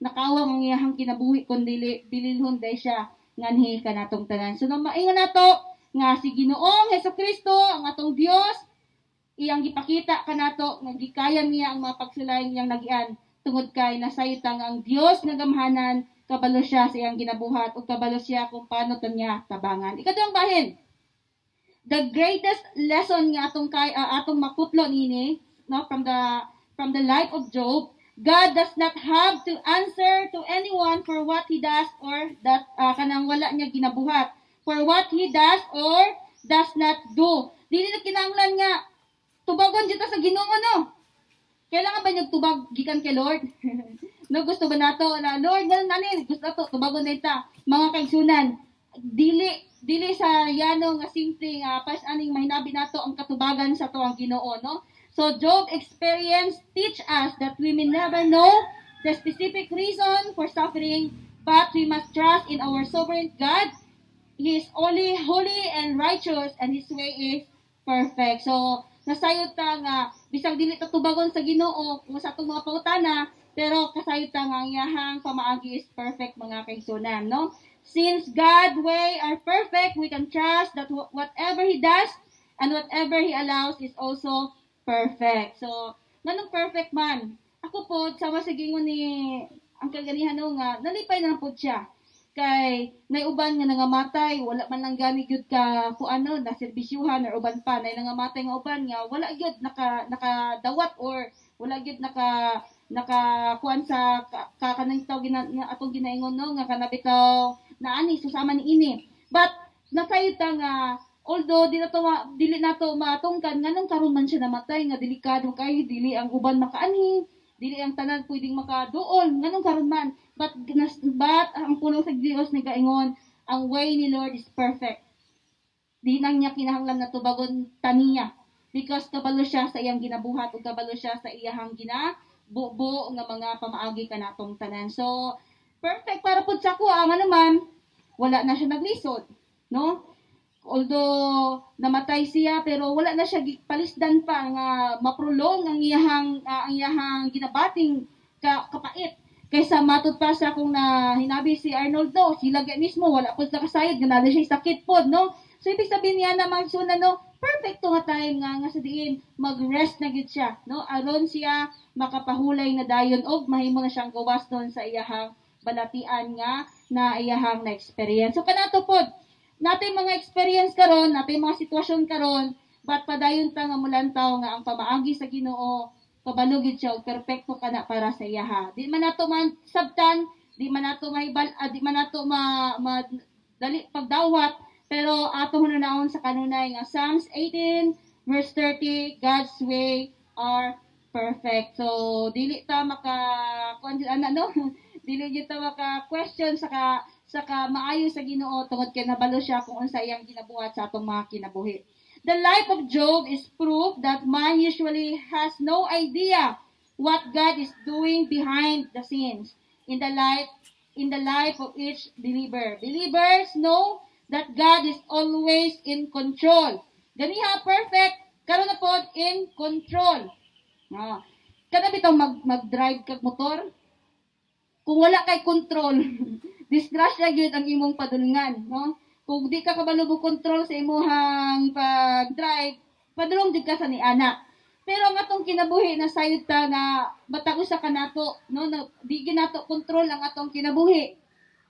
nakawang ang iyang kinabuhi kundi bililhon day siya nganhi kanatong tanan. So maingon nato nga si Ginoong Hesukristo ang atong Dios iyang gipakita kanato nga gikayan niya ang mga pagsulay niyang nagian tungod kay nasaytang ang Dios nga gamhanan, kabalo siya sa iyang ginabuhat ug kabalo siya kung paano ta niya tabangan. Ikaduhang bahin, the greatest lesson nga atong makutlo nini, no, from the life of Job, God does not have to answer to anyone for what he does or that kanang wala niya ginabuhat, for what he does or does not do. Dili na kinahanglan nga tubagon dito sa Ginoo, no? Kailangan ba niya tubag gikan kay Lord? No, gusto ba nato na Lord ganun nani gusto nato tubagon din ta mga kaigsunan. Dili sa yano nga simple nga pas aning mahinabi nato ang katubagan sa tuang Ginoo, no? So Job experience teach us that we may never know the specific reason for suffering, but we must trust in our sovereign God. He is only holy and righteous, and His way is perfect. So, nasayod ta nga, bisag dili ta tubagon sa Ginoo kung sa atong mga pangutana, pero kasayod ta nga ang iyahang pamaagi is perfect mga kaigsunan, no? Since God's way are perfect, we can trust that whatever He does and whatever He allows is also perfect. So, nganong perfect man? Ako po, sama sa gingon ni ang kaganihan nga, nalipay na po siya. Kay naiuban nga nangamatay, wala man lang gani gyud ka ku ano na serbisyuhan or uban pa nay nangamatay nga uban nga wala gyud nakadawat or wala gyud naka kuan sa kanang taw atong ginaingon no nga kanabitaw na ani susama ni ini. But nasayod ta nga although dili nato matungkan nganong karon man siya namatay nga delikado kay dili ang uban makaanhi, dili ang tanan pwedeng makaduol nganong karon man. But ang pulong sa Dios ni kaingon, ang way ni Lord is perfect. Di nang niya kinahanglan na tubagon taniya. Because kabalo siya sa iyang ginabuhat o kabalo siya sa iyang ginabuo nga mga pamaagi kanatong tanan. So, perfect para pud sa ko ang naman, wala na siya naglisod. No? Although namatay siya pero wala na siya palisdan pa nga maprolong ang iyang ginabating kapait. Kaysa matod pa sa kung na hinabi si Arnold no, sila mismo wala po sa kasayod, ganala siya sakit po, no? So, ibig sabihin niya na magsuna, no, perfecto nga time nga sa diin, mag-rest na gid siya, no? Aron siya makapahulay na dayon og mahimo na siyang gawas doon sa iyahang balatian nga na iyahang na-experience. So, kanato po, natin mga experience karon, natin mga sitwasyon karon, but padayon ta nga mulantaw nga ang pamaagi sa Ginoo kabalugid siya og perpekto kana para sa iya ha. Di man nato man sabtan, di man nato di man nato dali pagdawat, pero ato hunanaon sa kanunay nga Psalms 18 verse 30, God's way are perfect. So dili ta no? Dili gyud ta maka question saka maayo sa Ginoo tungod kay nabalo siya kung unsa iyang ginabuhat sa atong mga kinabuhi. The life of Job is proof that man usually has no idea what God is doing behind the scenes in the life of each believer. Believers know that God is always in control. Ganiha perfect, karon na pod in control. Kada bitaw mag-drive kag motor, kung wala kay control, disgrasya gyud ang imong padulngan, no? Kung di ka kabalo mo control sa imuhang pag-drive, padulong di ka sa ni anak. Pero ang atong kinabuhi na sayod ta nga batag usa kanato, no, na di ginato control ang atong kinabuhi.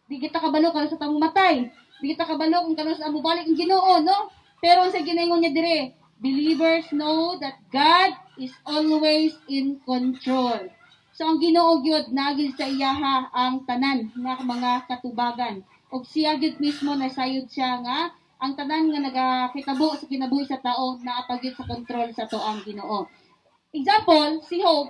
Di kita kabalo kung sa tamo matay. Di kita kabalo kung kano sa mobalik ang Ginoo, no? Pero sa ginaingon niya dire, believers know that God is always in control. So ang Ginoo gyud nagil sa iyaha ang tanan nga mga katubagan. Og siya gyud mismo nasayod siya nga ang tanan nga nagakitabo sa kinabuhi sa tao naapagyud sa kontrol sa tuang Ginoo. Example, si Job,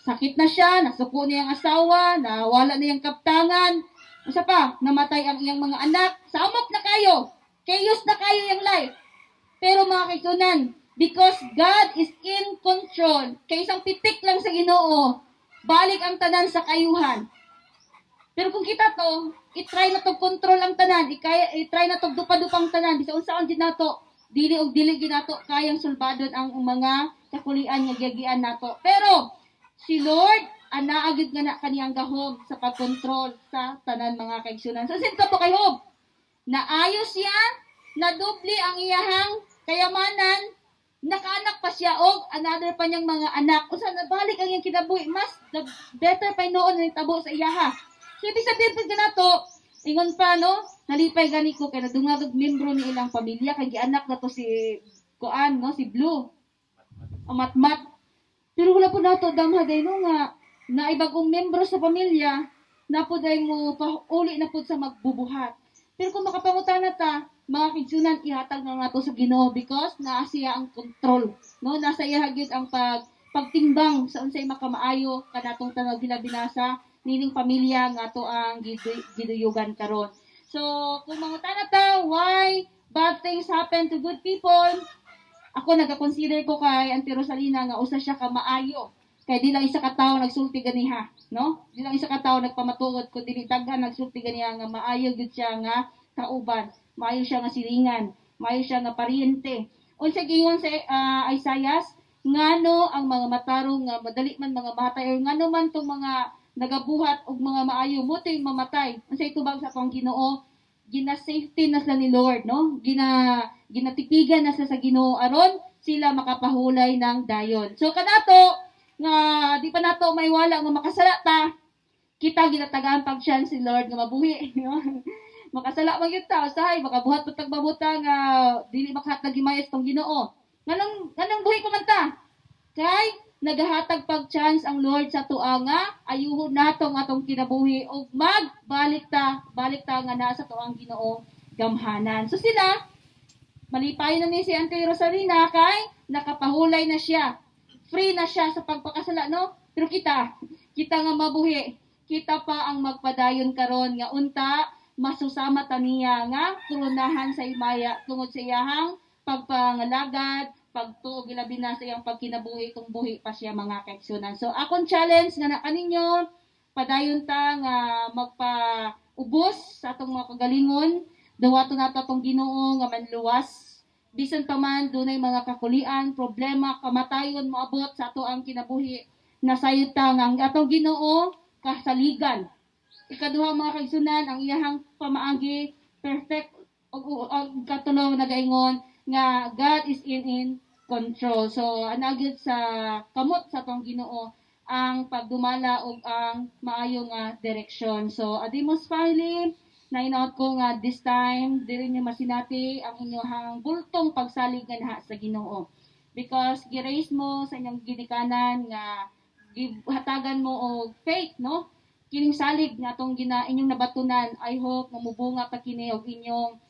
sakit na siya, nasuko niya ang asawa, nawala na yung kaptangan, usa pa, namatay ang iyang mga anak, samot na kayo, chaos na kayo yung life. Pero mga kaisunan, because God is in control, kay isang pitik lang sa Ginoo, balik ang tanan sa kayuhan. Pero kung kita to, i-try na to control ang tanan, i-try na to dupa-dupang tanan, bisa unsaon gid nato, dili ginato kayang sulbadon ang mga kakulian nga giagian nato. Pero si Lord ana agid nga na kaniyang gahom sa pagkontrol sa tanan mga kaigsunan. So sin ka po kay Job, naayos siya, nadubli ang iyahang kayamanan, nakaanak pa siya og another pa niyang mga anak. Usa nabalik ang iyang kinabuhi, mas the better pa noon ni tabo sa iyaha. So, ibig sabihin pa ganato, ingon pa, no, nalipay gani ko, kaya nadungagag membro ni ilang pamilya, kaya gianak na to si, si Blue, ang matmat. Pero wala po nato, damhaday, no, nga, naibagong membro sa pamilya, na po day mo, uli na po sa magbubuhat. Pero kung makapangutan na ta, mga kigsunan, ihatag na nga to sa Ginoo, because naa siya ang control, no, nasa iya hagit ang pagtimbang sa unsay makamaayo kanatong tanaw binasa nining pamilya nga ato ang giduyugan karon. So, kung mga tanata, why bad things happen to good people, ako nagakonsider ko kay Auntie Rosalina nga usa siya ka maayo. Kay di lang isa ka tawo nagsulti ganiha, no? Di lang isa ka tawo nagpamatuod kun dili daghan nagsulti ganiha nga maayo gyud siya nga kauban. Maayo siya nga silingan, maayo siya nga paryente. Unsa gingon sa Isaiah, ngano ang mga matarong nga madali man mga mahatay or ngano man tong mga nagabuhat og mga maayo mo to'y mamatay. Unsay tubag sa atong Ginoo, gina-safety na sila ni Lord, no? Ginatipigan na sila sa Ginoo aron sila makapahulay ng dayon. So kanato nga di pa nato may wala nga makasala ta, kita ginatagaan pag chance si Lord nga mabuhi, no? Makasala man gyud ta usahay makabuhat pud tagbabuta nga dili makahatag gimayas tong Ginoo. Nganong buhi ko man ta? Kay nagahatag pag chance ang Lord sa tuwa nga ayuhon nato nga atong kinabuhi ug balik ta nga naa sa tuang Ginoo gamhanan. So sila malipay na ni si Auntie Rosalina kay nakapahulay na siya. Free na siya sa pagpakasala, no? Pero kita nga mabuhi. Kita pa ang magpadayon karon nga unta masusama ta niya nga kurunahan sa imaya tungod sa iyahang pagpangalagad, pagtuog ilabi na sa iyang pagkinabuhi kung buhi pa siya mga kaigsunan. So akong challenge nga na kaninyo padayon ta nga magpaubos sa atong mga kagalingon, dawaton nato atong Ginoo nga manluwas. Bisan pa man dunay mga kakulian, problema, kamatayon moabot sa ato ang kinabuhi. Nasayod ta nga ang atong Ginoo kasaligan. Ikaduha mga kaigsunan ang iyahang pamaagi perfect og katunaw nagaingon nga God is in control. So anagyud sa kamot sa atong Ginoo ang pagdumala og ang maayo nga direksyon. So adimos family, nainaot ko nga this time dili niyo masinati ang inyong bultong pagsalig nga naha sa Ginoo. Because gi-raise mo sa inyong ginikanan nga gihatagan mo og faith, no? Kining salig nga atong inyong nabatunan, I hope nga mubunga pa kini og inyong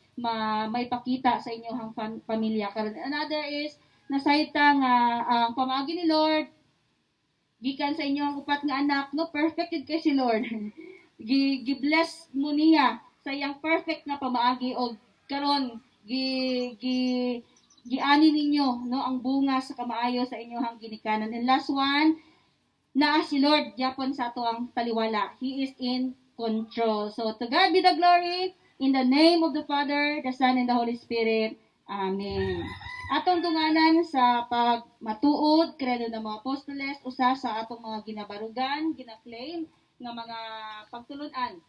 may pakita sa inyong pamilya. Karon another is nasayta nga ang pamaagi ni Lord gikan sa inyong upat nga anak, no? Perfect yun kay si Lord. Gi-bless mo niya sa iyang perfect nga pamaagi og karon giani ninyo, no, ang bunga sa kamaayo sa inyong ginikanan. And last one, naa si Lord yapon sa ato ang taliwala. He is in control. So to God be the glory. In the name of the Father, the Son, and the Holy Spirit. Amen. Atong tunganan sa pagmatuod, kredo ng mga apostoles, usa sa atong mga ginabarugan, gina-claim nga mga pagtulunan.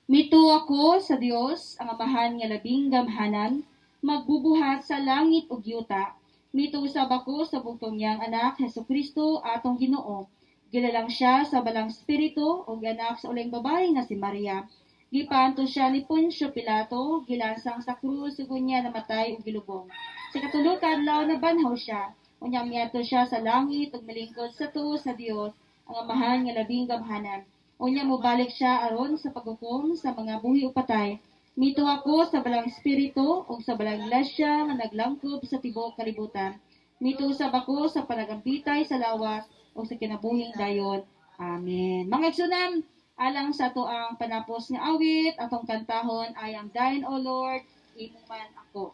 Mito ako sa Dios, ang amahan nga labing gamhanan, magbubuhat sa langit ug yuta. Mito usab ako sa bugtong niyang anak, Hesukristo, atong Ginoo. Gilalang siya sa balang espiritu ug anak sa uling babae nga si Maria. Gipanto siya ni Poncio Pilato, gilansang sa krus ug unya namatay ug gilubong. Sa katulog adlaw nabanhaw siya, unya miadto siya sa langit ug milingkod sa tuo sa Dios, ang amahan nga labing gamhanan. Unya mobalik siya aron sa paghukom sa mga buhi ug patay. Mito ako sa balang espiritu ug sa balang iglesia nga naglangkob sa tibuok kalibutan. Mito usab ako sa panagambitay sa lawas ug sa kinabuhing dayon. Amen. Mga igsunan, alang sa to ang panapos nga awit, atong kantahon, I am thine, O Lord, imo man ako.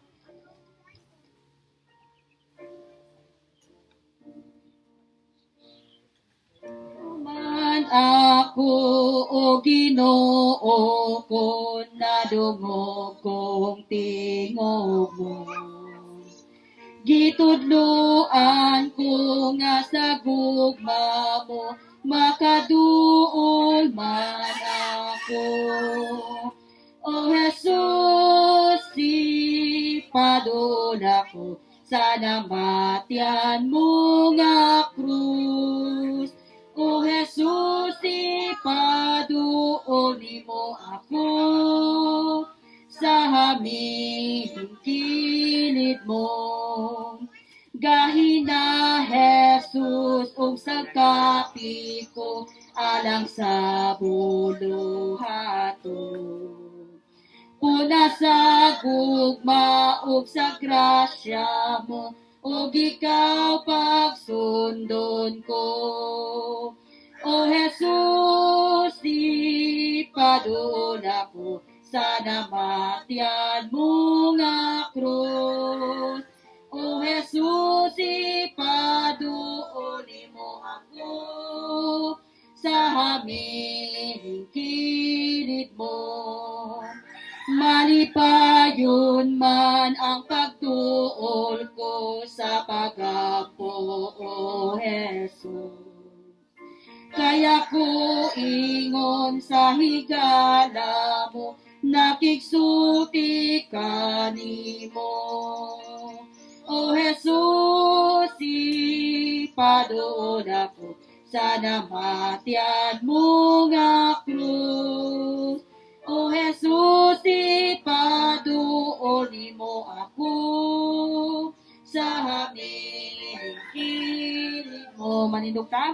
Man ako, O Ginoo, kun nadungog kong tingog mo. Gitudloan ko nga sa gugma mo, makaduol man ako. O Jesus, ipadol ako sa namatyan mo nga krus. O Jesus, ipaduol nimo ako sa haming kilid mo. Gahina Jesus ug sa kapiko alang sa buluhato. Puna sa gugma ug sa grasya mo ug ikaw pagsundon ko. O Jesus, ipaduol ako sa namatyan mo nga krus. O Jesus, ipaduol mo ako sa haming kilid mo. Malipayon man ang pagtuol ko sa pag-apo, O Jesus. Kaya ko ingon sa higala mo, nakigsuti kanimo. O Jesus, ipaduol ako sa namatyan mo nga krus. O Jesus, ipaduol mo ako sa haming kilid mo. Manindog ka?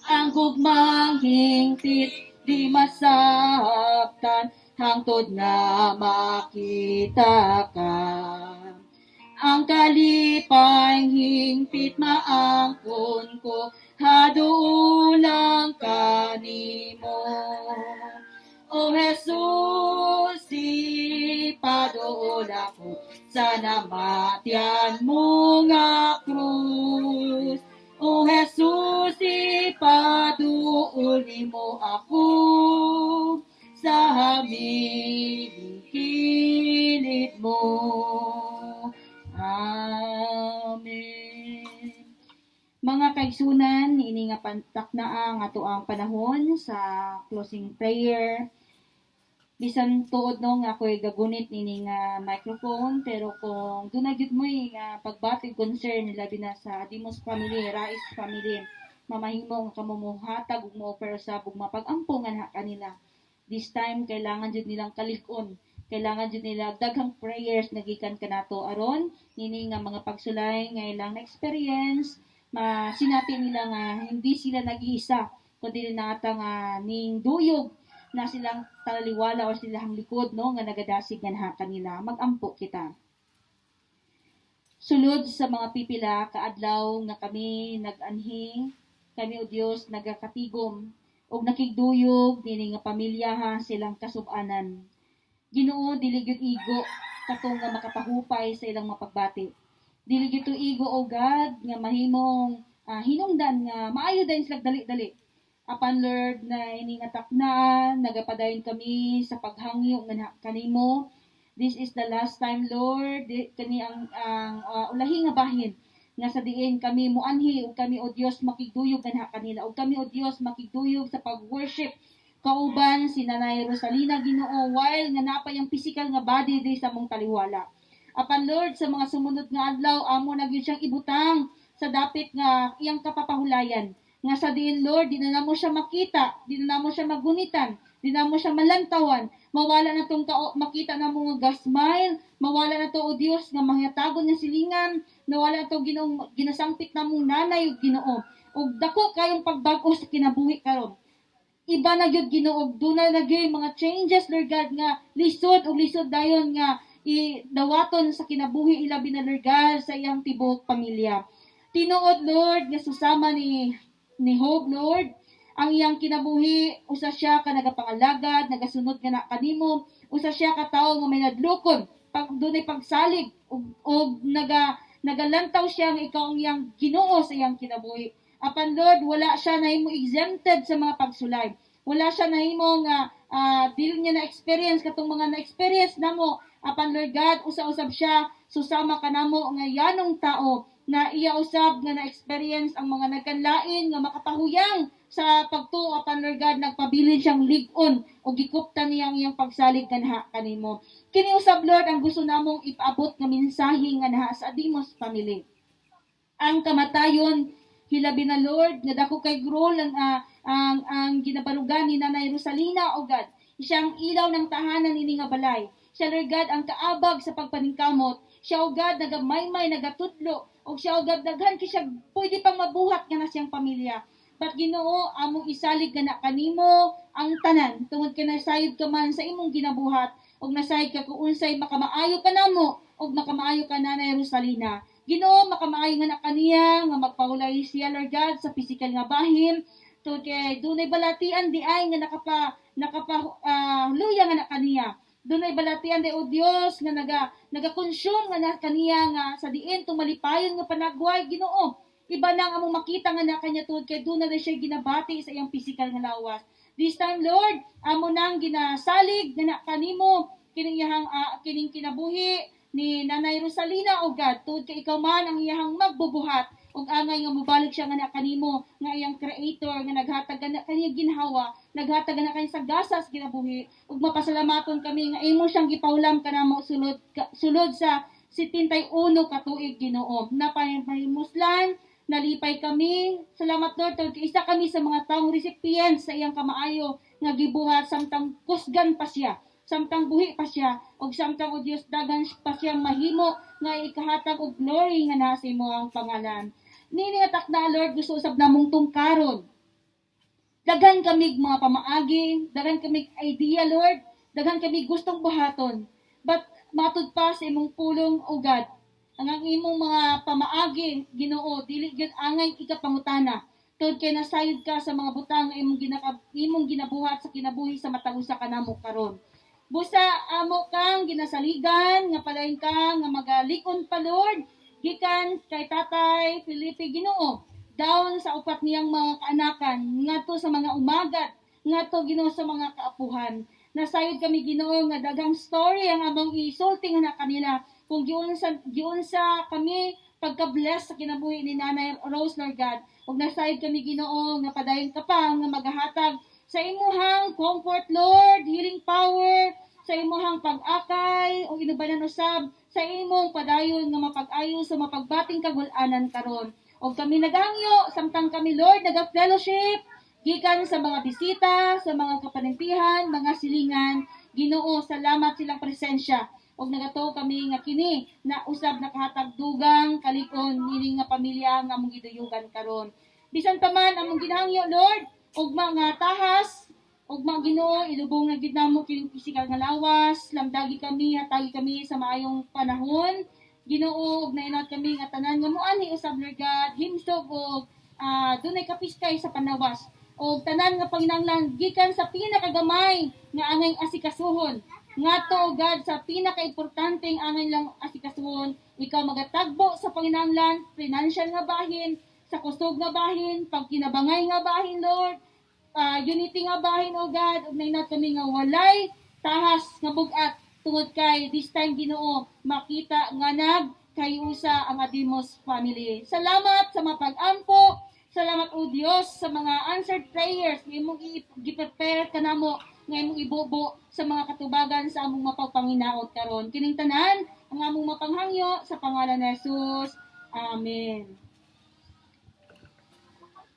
Ang gugmang hingpit di masabtan, hangtod nga makita ka. Ang kalipay hingpit maangkon ko, haduulang kanimo. O Jesus, ipaduol ako sa namatyan mo nga krus. O Jesus, ipaduol mo ako sa haming kilid mo. Amen. Mga kaigsunan, ini nga pantak na ang ato ang panahon sa closing prayer. Bisan tuod no nga ako'y gagunit nini nga microphone, pero kung doon na gyud mo nga pagbatid concern nila na sa Dimos family, Rais family, mamahimo nga kamumuhatag ug mo-offer sa bug mapag-ampo nga kanila. This time kailangan jud nilang kalig-on, kailangan jud nila daghang prayers nagikan kanato aron nini nga mga pagsulay nga ilang experience, sinabi nila nga hindi sila nag-iisa kundi nata nga ning duyog na silang talaliwala o silang likod no nga nagadasig nga kanila. Magampo kita. Sulod sa mga pipila kaadlaw nga kami nag-anhi, kami o Dios nagakatigom og nakigduyog dinhi nga pamilya ha silang kasub-anan. Ginoo dili gyud igo katong nga makapahupay sa ilang mapagbati. Dili gyud igo o God nga mahimong hinungdan nga maayo dayon sila dali-dali. Apan Lord na iningatak na, nagapadayon kami sa paghangyo nga kanimo. This is the last time, Lord. Kani ang ulahi nga bahin nga sa diin kami muanhi ug kami o Dios makigduyog nga kanila ug kami o Dios makigduyog sa pag-worship kauban si Nanay Rosalina Ginoo while nga napay ang physical nga body di sa mong taliwala. Apan Lord sa mga sumunod nga adlaw amo na gyud siyang ibutang sa dapit nga iyang kapapahulayan. Nga sa diin, Lord, di na mo siya makita, di na mo siya magunitan, di na mo siya malantawan, mawala na tong makita na mo nga gasmile, mawala na to o Dios nga mangyatagon nga silingan, nawala na to ginasangpit na mong nanay o Ginoo. Og dako kayong pagbago sa kinabuhi karon. Iba na gyud Ginoo, dunay na gyud mga changes, Lord God, nga lisod o lisod dayon nga dawaton sa kinabuhi ilabi na Lord God sa iyang tibok pamilya. Tinuod, Lord, nga susama ni Hope, Lord, ang iyang kinabuhi, usa siya ka nagapangalagad, nagasunod nga na kanimo, usa siya ka tawo nga may nadlukon, dunay pagsalig, o nagalantaw siya nga ikaw ang iyang Ginoo sa iyang kinabuhi. Apan Lord, wala siya nahimo exempted sa mga pagsulay. Wala siya nahimo nga dili niya na-experience katong mga na-experience namo. Apan Lord God, usa-usab siya, susama ka namo nga yanong tao na iya usab nga na-experience ang mga nagkanlain nga makapahuyang sa pagtuo apan Lord God nagpabilin siyang lig-on o gikuptan niyang iyang pagsalig kanha kanimo. Kini usab Lord ang gusto namong ipaabot nga mensahe nga naha sa Dimos family. Ang kamatayon hilabi na Lord nga dako kay role ang ginabarugan ni Nanay Rosalina o God. Siyang ilaw ng tahanan ini nga balay. Siya Lord God ang kaabag sa pagpaningkamot. Siya o God nagamaymay nagatudlo og siya og daghan kay siya pwede pang mabuhat nga na siyang pamilya. But Ginoo among isalig nga na kanimo ang tanan tungod kay nasayod ka man sa imong ginabuhat og nasayod ka kung unsay makamaayo ka namo og makamaayo ka Nanay Rosalina. Ginoo makamaayo nga na kaniya nga magpahulay siya Lord God sa physical nga bahin tungod kay dunay balatian di ay nga luya nga na kaniya. Dunay balatian di o Dios nga naga-consume nga na kaniya nga sa diin tumalipayon nga panagway Ginoo. Iba nang among makita nga na kanya tungod kay dunay siya ginabati sa iyang physical nga lawas. This time Lord, amo nang ginasalig nga na kanimo kining iyang kining kinabuhi ni Nanay Rosalina o God, tuod kay ikaw man ang iyang magbubuhat ug angay nga mobalik siya nga na kanimo nga iyang creator nga naghatag na kaniya ginhawa, naghatag na kaniya sa gasas ginabuhi ug mapasalamaton kami nga imo siyang gipaulam kanamo sulod sa 71 ka tuig Ginoo. Napahimuslan, nalipay kami. Salamat Lord, tuod kay isa kami sa mga taong recipients sa iyang kamaayo nga gibuhat samtang kusgan pa siya. Samtang buhi pa siya, o samtang o Diyos dagan pa siyang mahimo, nga ikahatag og glory nga nasa imo ang pangalan. Nini nga takna, Lord, gusto usab namong tungkaron. Daghan kamig mga pamaagi, daghan kamig idea, Lord, daghan kamig gustong buhaton. But matud pa sa imong pulong, O God, ang imong mga pamaagi, Ginoo, dili gyud angay ikapangutana. Tod kay nasayod ka sa mga butang imong ginabuhat sa kinabuhi sa matag usa kanamo karon. Busa amo kang ginasaligan nga palain ka nga magalikon pa Lord gikan kay Tatay Felipe Ginoo dawn sa upat niyang mga kaanakan ngadto sa mga umagat ngadto Ginoo sa mga kaapuhan. Nasayod kami Ginoo nga daghang story ang among isulti nga na kanila kung giunsa kami pagka-bless sa kinabuhi ni Nanay Rose Lord God. Ug nasayod kami Ginoo nga padayon ka pa nga magahatag sa imuhang comfort, Lord, healing power, sa imuhang pag-akay, o inubanan usab, sa imong padayon nga mapag-ayo sa mapagbating kagul-anan karon. O kami nagangyo, samtang kami, Lord, naga-fellowship, gikan sa mga bisita, sa mga kapanimpihan, mga silingan, Ginoo, salamat silang presensya. O nagato kami nga kini, na usab nakahatag dugang, kalikon, nining nga pamilya nga mong giduyugan karon. Bisan pa man among ginahangyo, Lord, ug mga tahas, ug mga Ginoo, ilubong na gid namo kining pisikal nga lawas, lamdagi kami, hatagi kami sa maayong panahon. Ginoo, ug nainat kami nga tanan nga muanhi usab Lord God, himsog ug dunay kapiskay sa panawas. Og tanan nga panginahanglan gikan sa pinakagamay nga angay asikasuhon. Ngadto God sa pinakaimportanteng angay lang asikasuhon, ikaw magatagbo sa panginahanglan, financial nga bahin, sa kusog nga bahin, pagkinabangay nga bahin, Lord, unity nga bahin, O God, ug nainat kami nga walay tahas nga bugat tungod kay this time Ginoo makita nga nagkayusa ang Adimos family. Salamat sa mapag-ampo, salamat O Dios sa mga answered prayers nga imong i-prepare kanamo nga imong ibobo sa mga katubagan sa among mapagpanginaot karon. Kining tanan ang among mapanghangyo sa pangalan ni Jesus. Amen.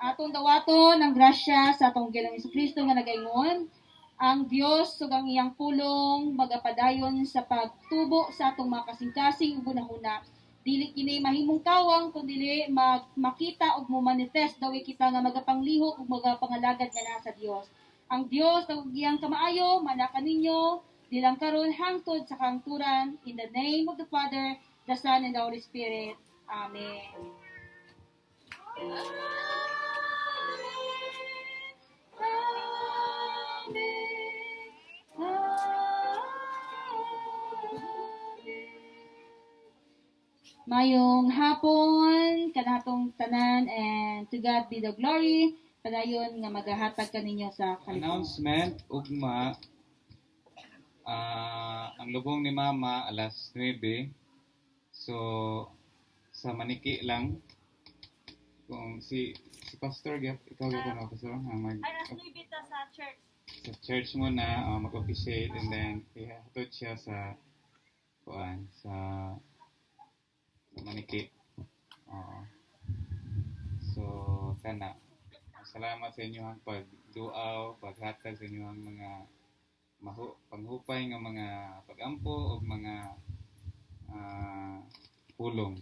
Atong dawaton ang grasya sa atong Ginoong Jesucristo nga nagaingon, ang Dios ug ang iyang pulong magapadayon sa pagtubo sa atong mga kasing-kasing ug hunahuna. Dili kini mahimong kawang kundi makita ug mo-manifest daw kita nga magapanglihok ug magapangalagad nga nasa Dios. Ang Dios ug iyang kamaayo manakan ninyo dilang karon hangtod sa kangturan in the name of the Father, the Son and the Holy Spirit. Amen. Mayong hapon kanatong tanan and to God be the glory. Padayon nga magahatag kaninyo sa kalibutan. Announcement, ugma, ang lubong ni Mama alas 9. So, sa Maniki lang, kung si Pastor, ikaw ko na Pastor, Alas 9 sa church. sa church mo na mag-officiate and then ihatod siya sa Maniki. So, kana. Salamat sa inyong pagduaw, paghatag sa inyong mga panghupay nga mga pagampo o mga pulong.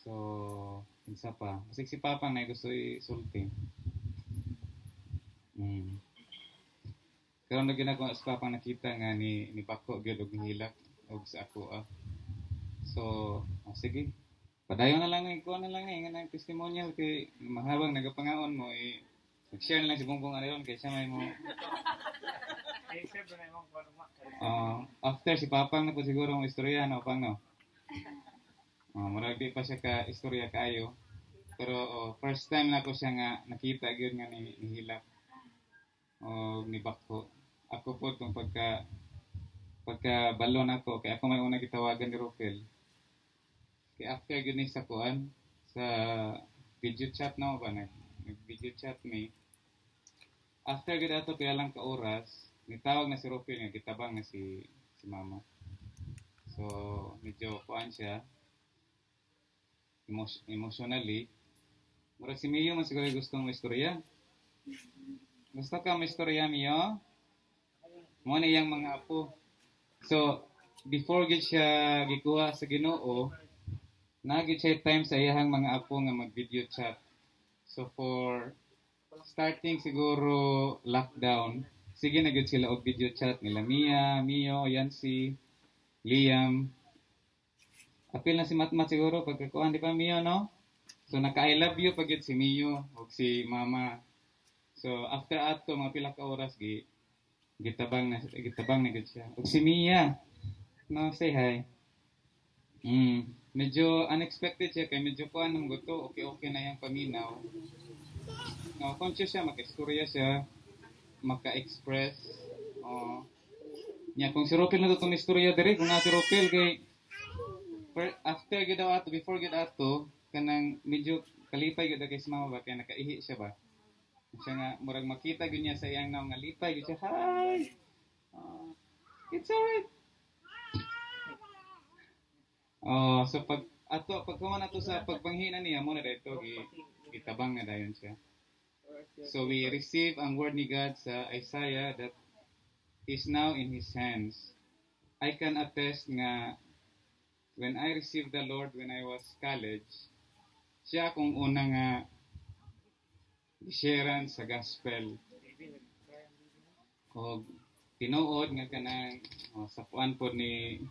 So, isa pa. Kasi si Papang na gusto isulti. Karon na ginagawa sa Papang nakita nga ni Bako gyud og hilak og sa ako So, sige. Padayon na lang ikuha na lang nga ng testimonial kay mahabang nagapangaon mo mag-share na lang si Bongbong Arayon kay siya may mo. After si Papang na po siguro ang istorya no pang no. Marami pa siya ka istorya kaayo. Pero first time na ko siya nga nakita gyud nga ni Hilak o ni Bakko. Ako po tong pagka balon ako kay ako may una gitawagan ni Rofel. Kay after gyud ni sa kuan sa video chat na ba nag-video chat me. After gyud ato kaya lang ka oras, nitawag na si Rofel nga gitabang na si mama. So medyo kuan siya emotionally. Murag si Mio man siguro gustong istorya. Gusto ka istorya Mio? Mo na yang mga apo. So before gid siya gikuha sa Ginoo, nagit siya time sa iyahang mga apo nga mag-video chat. So for starting siguro lockdown, sige na gid sila og video chat nila Mia, Mio, Yancy, Liam. Apil na si Matmat siguro pagkakuan di pa Mio no? So naka I love you pagid si Mio og si Mama. So after ato mga pila ka oras gitabang na gid siya. Og si Mia, no say hi. Medyo unexpected siya kay medyo kuan ng guto, okay na yung paminaw. No, conscious siya, maka-istorya siya, maka-express. Nya kung si Ropel na itong istorya diri, kung na si Ropel kay after gid ato, before gid ato, kanang medyo kalipay gid kay si mama ba kay nakaihi siya ba. Siya nga murag makita gid niya sa iyang naong nga lipay gid siya. Hi. It's alright. So pagkuman ato sa pagpanghina niya mo na dito gitabang na dayon siya. So we receive ang word ni God sa Isaiah that is now in His hands. I can attest nga when I received the Lord when I was college, siya akong una nga sharean sa gospel. O tinuod nga kanang sa puan po ni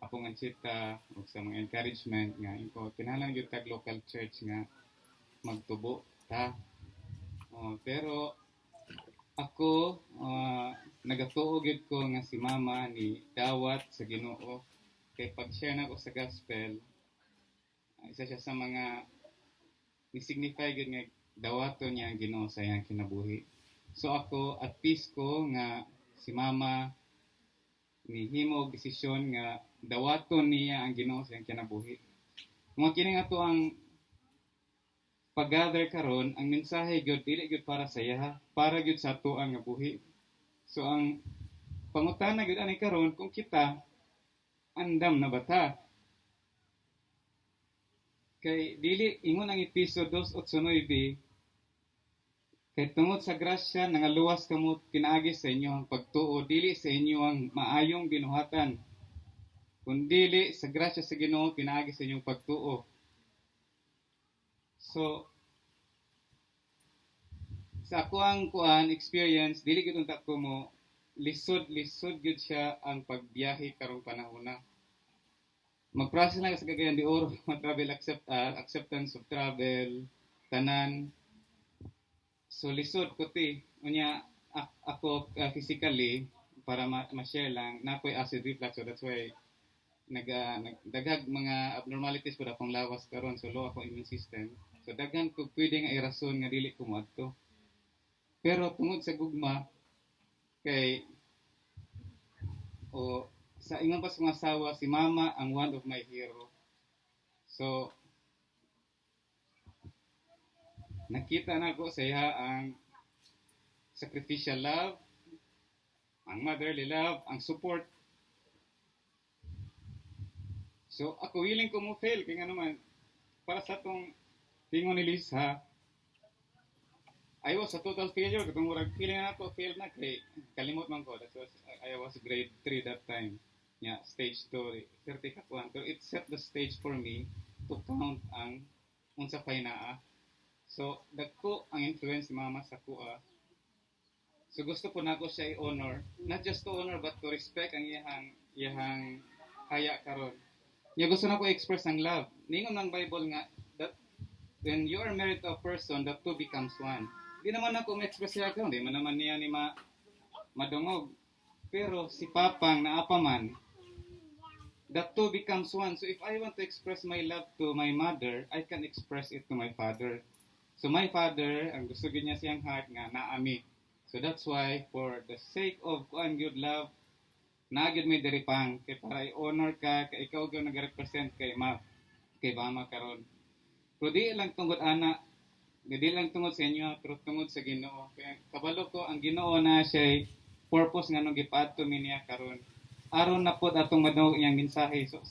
ako nga chita o sa mga encouragement nga iko kinahanglan gyud tag local church nga magtubo ta. Pero ako nagatuo gyud ko nga si mama ni dawat sa Ginoo kay pag-share na ko sa gospel isa siya sa mga ni-signify gyud nga dawaton niya ang Ginoo sa iyang kinabuhi. So ako at peace ko nga si mama ni himo og desisyon nga dawaton niya ang Ginoo sa iyang kinabuhi. Mga kini nga to ang pag-gather karon, ang mensahe gyud dili gyud para sa iya, para gyud sa ato ang buhi. So ang pangutana gyud ani karon kung kita andam na bata. Kay dili ingon ang episode 2:8 kay tungod sa grasya nangaluwas kamo pinaagi sa inyo ang pagtuo dili sa inyo ang maayong binuhatan kundi sa grasya sa Ginoo pinaagi sa inyong pagtuo. So sa ako ang kuan experience dili gyud unta ko mo lisod gyud siya ang pagbiyahe karong panahona. Mag-process lang sa Cagayan de Oro, travel acceptance of travel, tanan. So lisod ko unya ako physically para ma-share lang nakoy acid reflux so that's why nagdagag mga abnormalities pud akong lawas karon so low ako immune system. So daghan ko pwede nga irason nga dili ko moadto. Pero tungod sa gugma kay sa ingon pa sa mga asawa si mama ang one of my hero. So nakita na ko sa iya ang sacrificial love, ang motherly love, ang support. So ako willing ko mo fail kaya naman para sa tong tingon ni Lisa I was a total failure katong murag feeling na ako fail na kay kalimot man ko that was I was grade 3 that time. Yeah, stage 2 30 ka kuan pero it set the stage for me to count ang unsa pay naa. So dagko ang influence ni mama sa kuha. So gusto ko nako siya i-honor, not just to honor but to respect ang iyang kaya karon. Nya gusto na ko express ang love. Ningon ng Bible nga that when you are married to a person, the two becomes one. Di naman ako ma-express siya karon, di man naman niya ni madungog. Pero si Papang naapa man, the two becomes one. So if I want to express my love to my mother, I can express it to my father. So my father, ang gusto gyud niya siyang heart nga naami. So that's why for the sake of kuan good love, nagid mi diri pang kay para i-honor ka kay ikaw gyud nag-represent kay mama karon. Pero di lang tungod ana, di lang tungod sa inyo, pero tungod sa Ginoo. Kaya kabalo ko ang Ginoo na siya purpose nga nung gipaadto mi niya karon. Aron na pod atong madungog iyang mensahe. So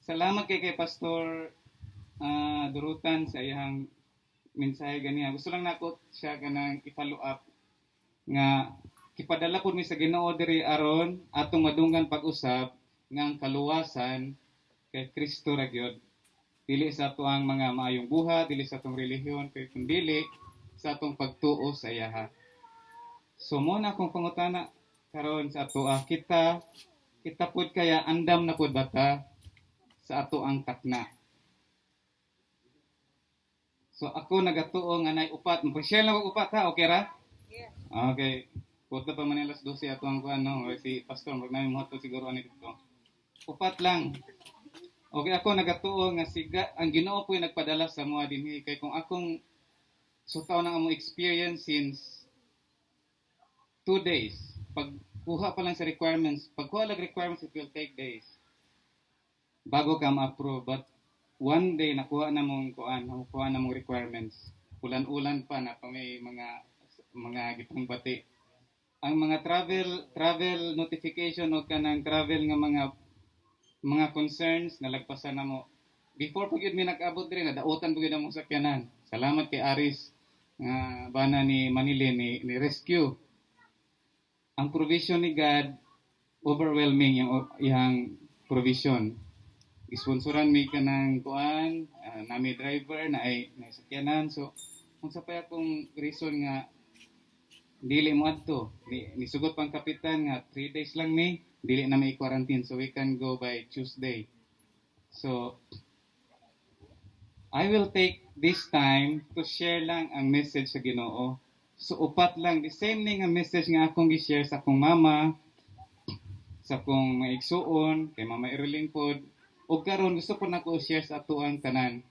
salamat kay Pastor Durutan sa iyang mensahe ganiya. Gusto lang nako siya ganang i-follow up nga ipadala po mi sa Ginoo diri aron atong madunggan pag-usab nga ang kaluwasan kay Kristo ra gyud. Dili sa ato ang mga maayong buhat, dili sa atong relihiyon, kay kundi sa atong pagtuo sa iyaha. So mo na akong pangutana karon sa ato kita pud kaya andam na pud bata sa ato ang takna. So ako nagatuo nga nay upat, mag-share lang og upat ha, okay ra? Yes. Okay. Puto pa man alas 12 ato ang kuan no, si pastor magnamin mo to siguro ani dito. Upat lang. Okay, ako nagatuo nga ang Ginoo po'y nagpadala sa mga dinhi kay kung akong sutaw nang amo experience since 2 days. Pagkuha pa lang sa requirements, pagkuha lang requirements it will take days bago ka ma-approve. But one day nakuha na mong requirements. Ulan-ulan pa na pa may mga gitong bati. Ang mga travel notification o kanang travel nga mga concerns nalagpasan na mo. Before pag yun may nag-abot rin, nadautan po yun ang mong sakyanan. Salamat kay Aris nga bana ni Manili ni Rescue. Ang provision ni God, overwhelming yung provision. Isponsoran mi ka ng kuan, nami driver na ay sakyanan. So, kung sa pa akong reason nga, dili mo adto. Nisugot pang kapitan nga 3 days lang ni, dili na may quarantine. So, we can go by Tuesday. So, I will take this time to share lang ang message sa Ginoo. So, upat lang. The same nga message nga akong gi-share sa akong mama, sa akong mga igsuon, kay Mama Erling pod. O karon gusto ko na ko share sa ato ang tanan.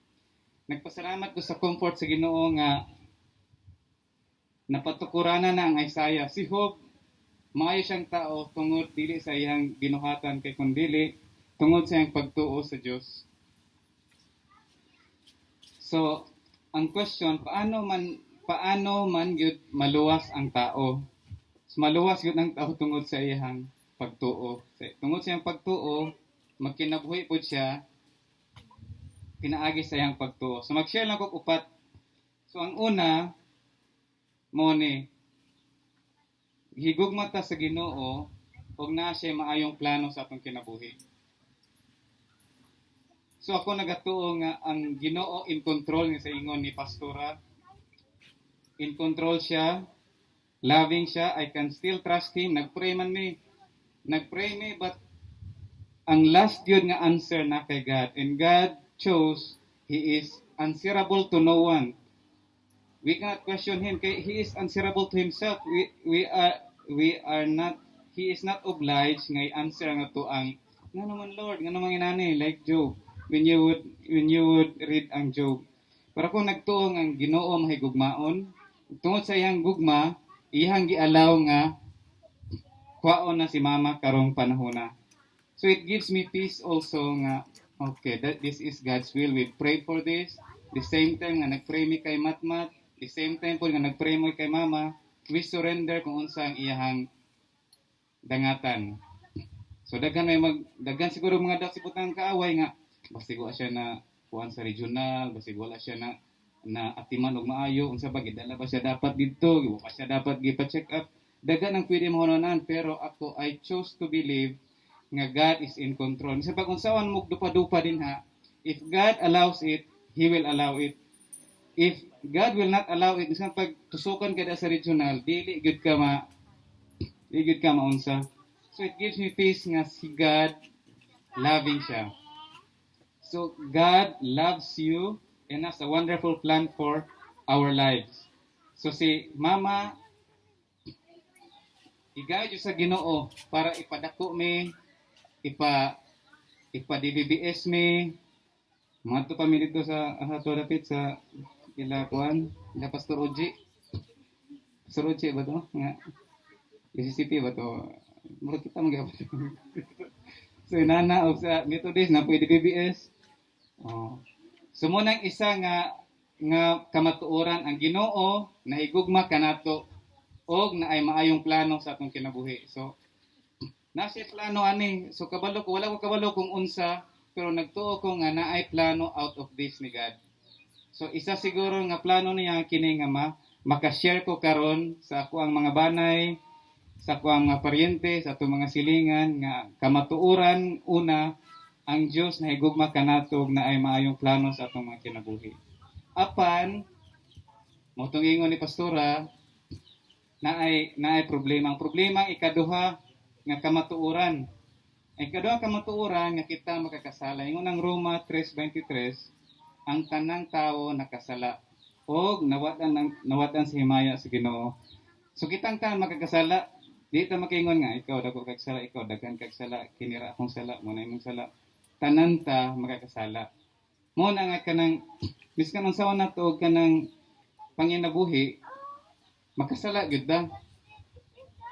Nagpasalamat ko sa comfort sa Ginoo nga napatukuranan na ang Isaiah. Si Job, maayo siyang tao tungod dili sa iyang binuhatan kay kundi tungod sa iyang pagtuo sa Dios. So, ang question, paano man gyud maluwas ang tao? So, maluwas gyud ang tao tungod sa iyang pagtuo. Tungod sa iyang pagtuo, magkinabuhi po siya, pinaagi sa iyang pagtuo. So mag-share lang ko upat. So ang una, mo ni, higugma ta sa Ginoo, og na siya maayong plano sa atong kinabuhi. So ako nagatuo nga ang Ginoo in control ni sa ingon ni Pastora. In control siya, loving siya, I can still trust Him. Nagpray mi, but ang last yun nga answer na kay God. And God chose, He is answerable to no one. We cannot question Him. He is answerable to Himself. We are not, He is not obliged nga i-answer nga to ang, nga naman Lord, nga naman inani, like Job. When you would read ang Job. Pero kung nagtuong ang Ginoo mahigugmaon, tungod sa iyang gugma, iyang gialaw nga, kwaon na si Mama karong panahona. So it gives me peace also nga, okay, that this is God's will. We pray for this. The same time nga nagpray mi kay Matmat, the same time po nga nagpray mo kay Mama, we surrender kung unsa ang iyahang dangatan. So daghan siguro mga daksiputang kaaway nga, basig wala siya na kuan sa regional, basig wala siya na atiman og maayo, unsa ba gidala ba siya dapat didto, wa pa siya dapat gipa-check up. Daghan ang pwede mo hononan, pero ako I chose to believe nga God is in control. Sa pag-unsaon mo dupa-dupa din ha, if God allows it, He will allow it. If God will not allow it, isang pagtusukan ka sa regional, dili gud ka maunsa. So it gives me peace nga si God loving siya. So, God loves you and has a wonderful plan for our lives. So, si Mama, igayad yun sa Ginoo para ipadako mi, ipa-DBBS mi, mga to kami dito sa ato dapit sa ila kuan, ila Pastor Oji. Pastor Oji ba to? Nga, SCP ba to? Murag kita magyapon. So, inana o sa Methodist na pwede DBBS. Oh. So, munang isa nga kamatuoran ang Ginoo na higugma kanato og na ay maayong plano sa atong kinabuhi. So, nasa plano ani. So, kabalo ko, wala ko kabalo kung unsa, pero nagtuo ko nga na ay plano out of this ni God. So, isa siguro nga plano niya kini nga makashare ko karon sa ako ang mga banay, sa ako ang mga paryente, sa atong mga silingan, nga kamatuoran, una, ang Diyos na higugma kanatog na ay maayong plano sa atong mga kinabuhi. Apan, motong ingon ni Pastora, na ay problema. Ang problema, ikaduha, nga kamatuoran. Ang ikaduha kamatuoran, nga kita makakasala. Ingon ang Roma 3:23, ang tanang tao nakasala. O nawatan sa himaya sa Ginoo. So kitang makakasala. Di ta makingon nga, ikaw dako kag sala, ikaw daghan kag sala, kinira akong sala, muna imong sala. Tanan ta makakasala. Mo na nga kanang miskan unsa na to kanang panginabuhi, makasala gyud da.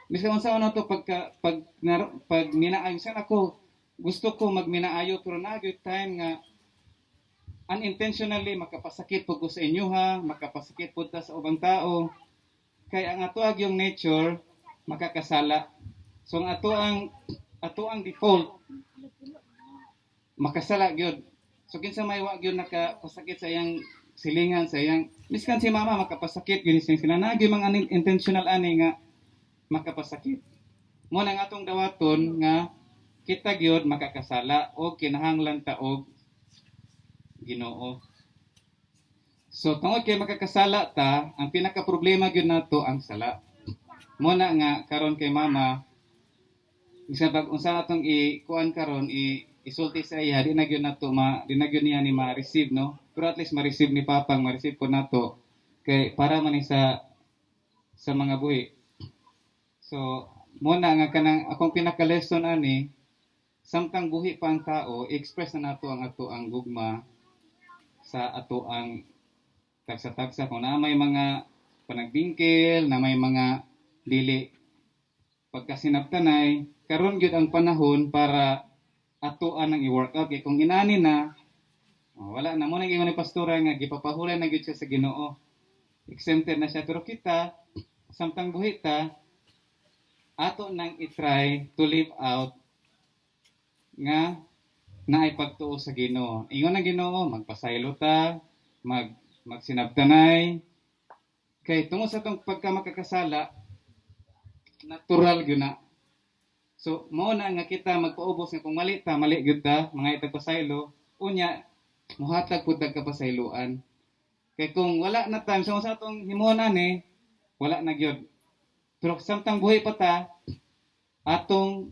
Miskan unsa na to pag minaayo san ako, gusto ko magminaayo pero na gyud time nga unintentionally makapasakit pud ko sa inyo ha, makapasakit pud ta sa ubang tao. Kay ang ato yung nature makakasala. So ang ato ang default makasala gyud. So kinsa may wa gyud nakapasakit sa iyang silingan, sa iyang miskan si mama makapasakit gyud sila na gyud mga intentional ani nga makapasakit. Mo nang atong dawaton nga kita gyud makakasala o kinahanglan ta og Ginoo. So tungod kay makakasala ta, ang pinaka problema gyud nato ang sala. Muna nga karon kay mama bisan pag unsa atong ikuan karon isulti sa iya di na gyud nato di na gyud niya ni ma-receive no, pero at least ma-receive ni papa, ma-receive ko nato kay para man sa mga buhi. So muna nga kanang akong pinaka lesson ani samtang buhi pa ang tao, express na nato ang ato ang gugma sa ato ang tagsa-tagsa kung na may mga panagbingkil, na may mga dili pagkasinabtanay, karon gyud ang panahon para atoan ang i-workout kay kung inani na wala na mo nang ingon ni pastora nga gipapahulay na gyud siya sa Ginoo, exempted na siya, pero kita samtang buhi ta ato nang i-try to live out nga naay pagtuo sa Ginoo. Ingon ang Ginoo, magpasaylo ta, magsinabtanay kay tungod sa tong pagka makakasala natural gyud na. So mao na nga kita magpaubos nga kung mali gyud ta mga itag pasaylo, unya muhatag pud tag kapasayloan. Kay kung wala na time sa atong himuon ani, wala na gyud. Pero samtang buhay pa ta, atong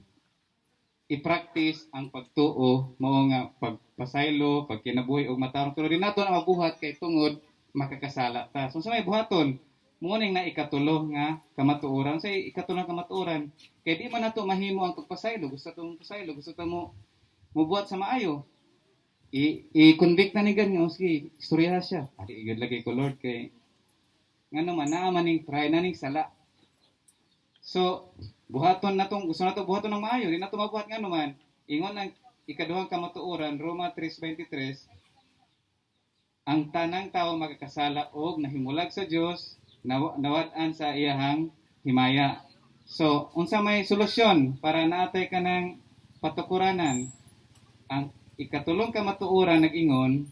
i-practice ang pagtuo, mao nga pagpasaylo, pagkinabuhi og matarong, pero di nato na mabuhat kay tungod makakasala ta. So sa may buhaton, muning na ikatulo nga kamatuoran. Sa ikatulo nga kamatuoran, kay di man nato mahimo ang pagpasaylo, gusto tong pasaylo, gusto ta mo buhat sa maayo. I-convict na ni ganyo, sige, istorya siya. Adi igad lagi ko Lord kay ngano man naa maning try na ning sala. So buhaton natong gusto nato buhaton ng maayo, di nato mabuhat ngano man. Ingon ang ikaduhang kamatuoran, Roma 3:23, ang tanang tao magkakasala og nahimulag sa Dios, nawad-an sa iyahang himaya. So, unsa may solusyon para naatay ka ng patukuranan? Ang ikatulong kamatuoran nag-ingon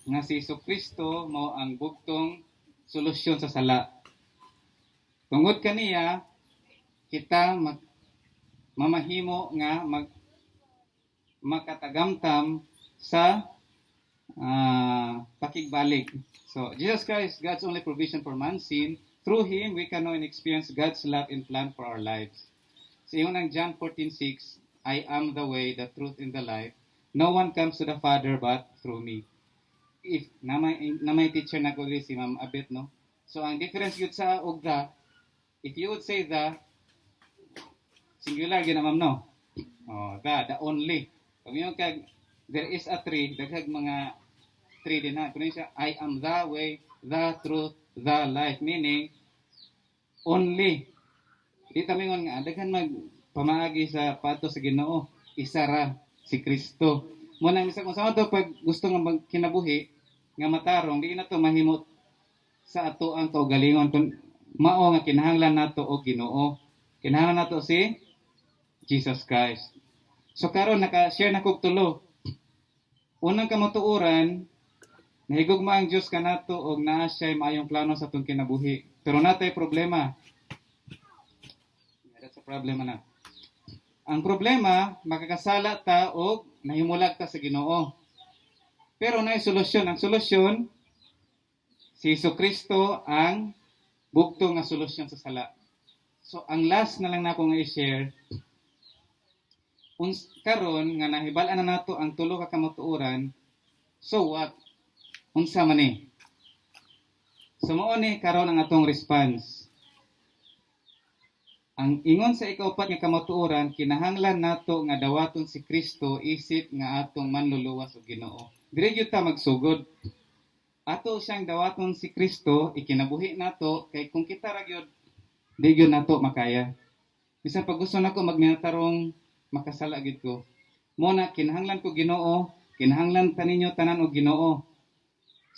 nga si Jesucristo mao ang bugtong solusyon sa sala. Tungod kaniya, kita mamahimo nga makatagamtam sa pakigbalik. So, Jesus Christ, God's only provision for man's sin. Through Him, we can know and experience God's love and plan for our lives. So, yun ang John 14:6, I am the way, the truth, and the life. No one comes to the Father but through me. If namay teacher na ko si Ma'am Abet, no? So ang difference yun sa og the, if you would say the, singular yun na, ma'am, no? Oh, the only. Pag yun kag, there is a tree, daghag mga tree din ha. Kunin siya, I am the way, the truth, the life. Meaning, only. Di tamingon nga, daghan magpamaagi sa pato sa Ginoo, isa ra si Kristo. Muna misa kung sa ato pag gusto nga magkinabuhi nga matarong, di na to mahimot sa ato ang kaugalingon kun mao nga kinahanglan nato og Ginoo. Kinahanglan nato si Jesus Christ. So karon naka-share na kog tulo. Unang kamutuoran, nahigugma ang Dios kanato og naa siya maayong plano sa atong kinabuhi. Pero natay problema. That's a problema na. Ang problema, makakasala ta o nahimulag ta sa Ginoo. Pero na solusyon. Ang solusyon, si Jesucristo ang bugtong nga solusyon sa sala. So, ang last na lang na akong i-share, karon nga nahibal-an na nato ang tulo ka kamutuoran, so what? Unsa man ni? So, mao ni karon ang atong response. Ang ingon sa ikaupat nga kamutuoran, kinahanglan nato nga dawaton si Kristo isip nga atong manluluwas og Ginoo. Dire gyud ta magsugod. Ato siyang dawaton si Kristo, ikinabuhi nato kay kung kita ra gyud di gyud nato makaya. Bisan pag gusto nako magminatarong makasala gyud ko. Mo na kinahanglan ko Ginoo, kinahanglan taninyo tanan og Ginoo.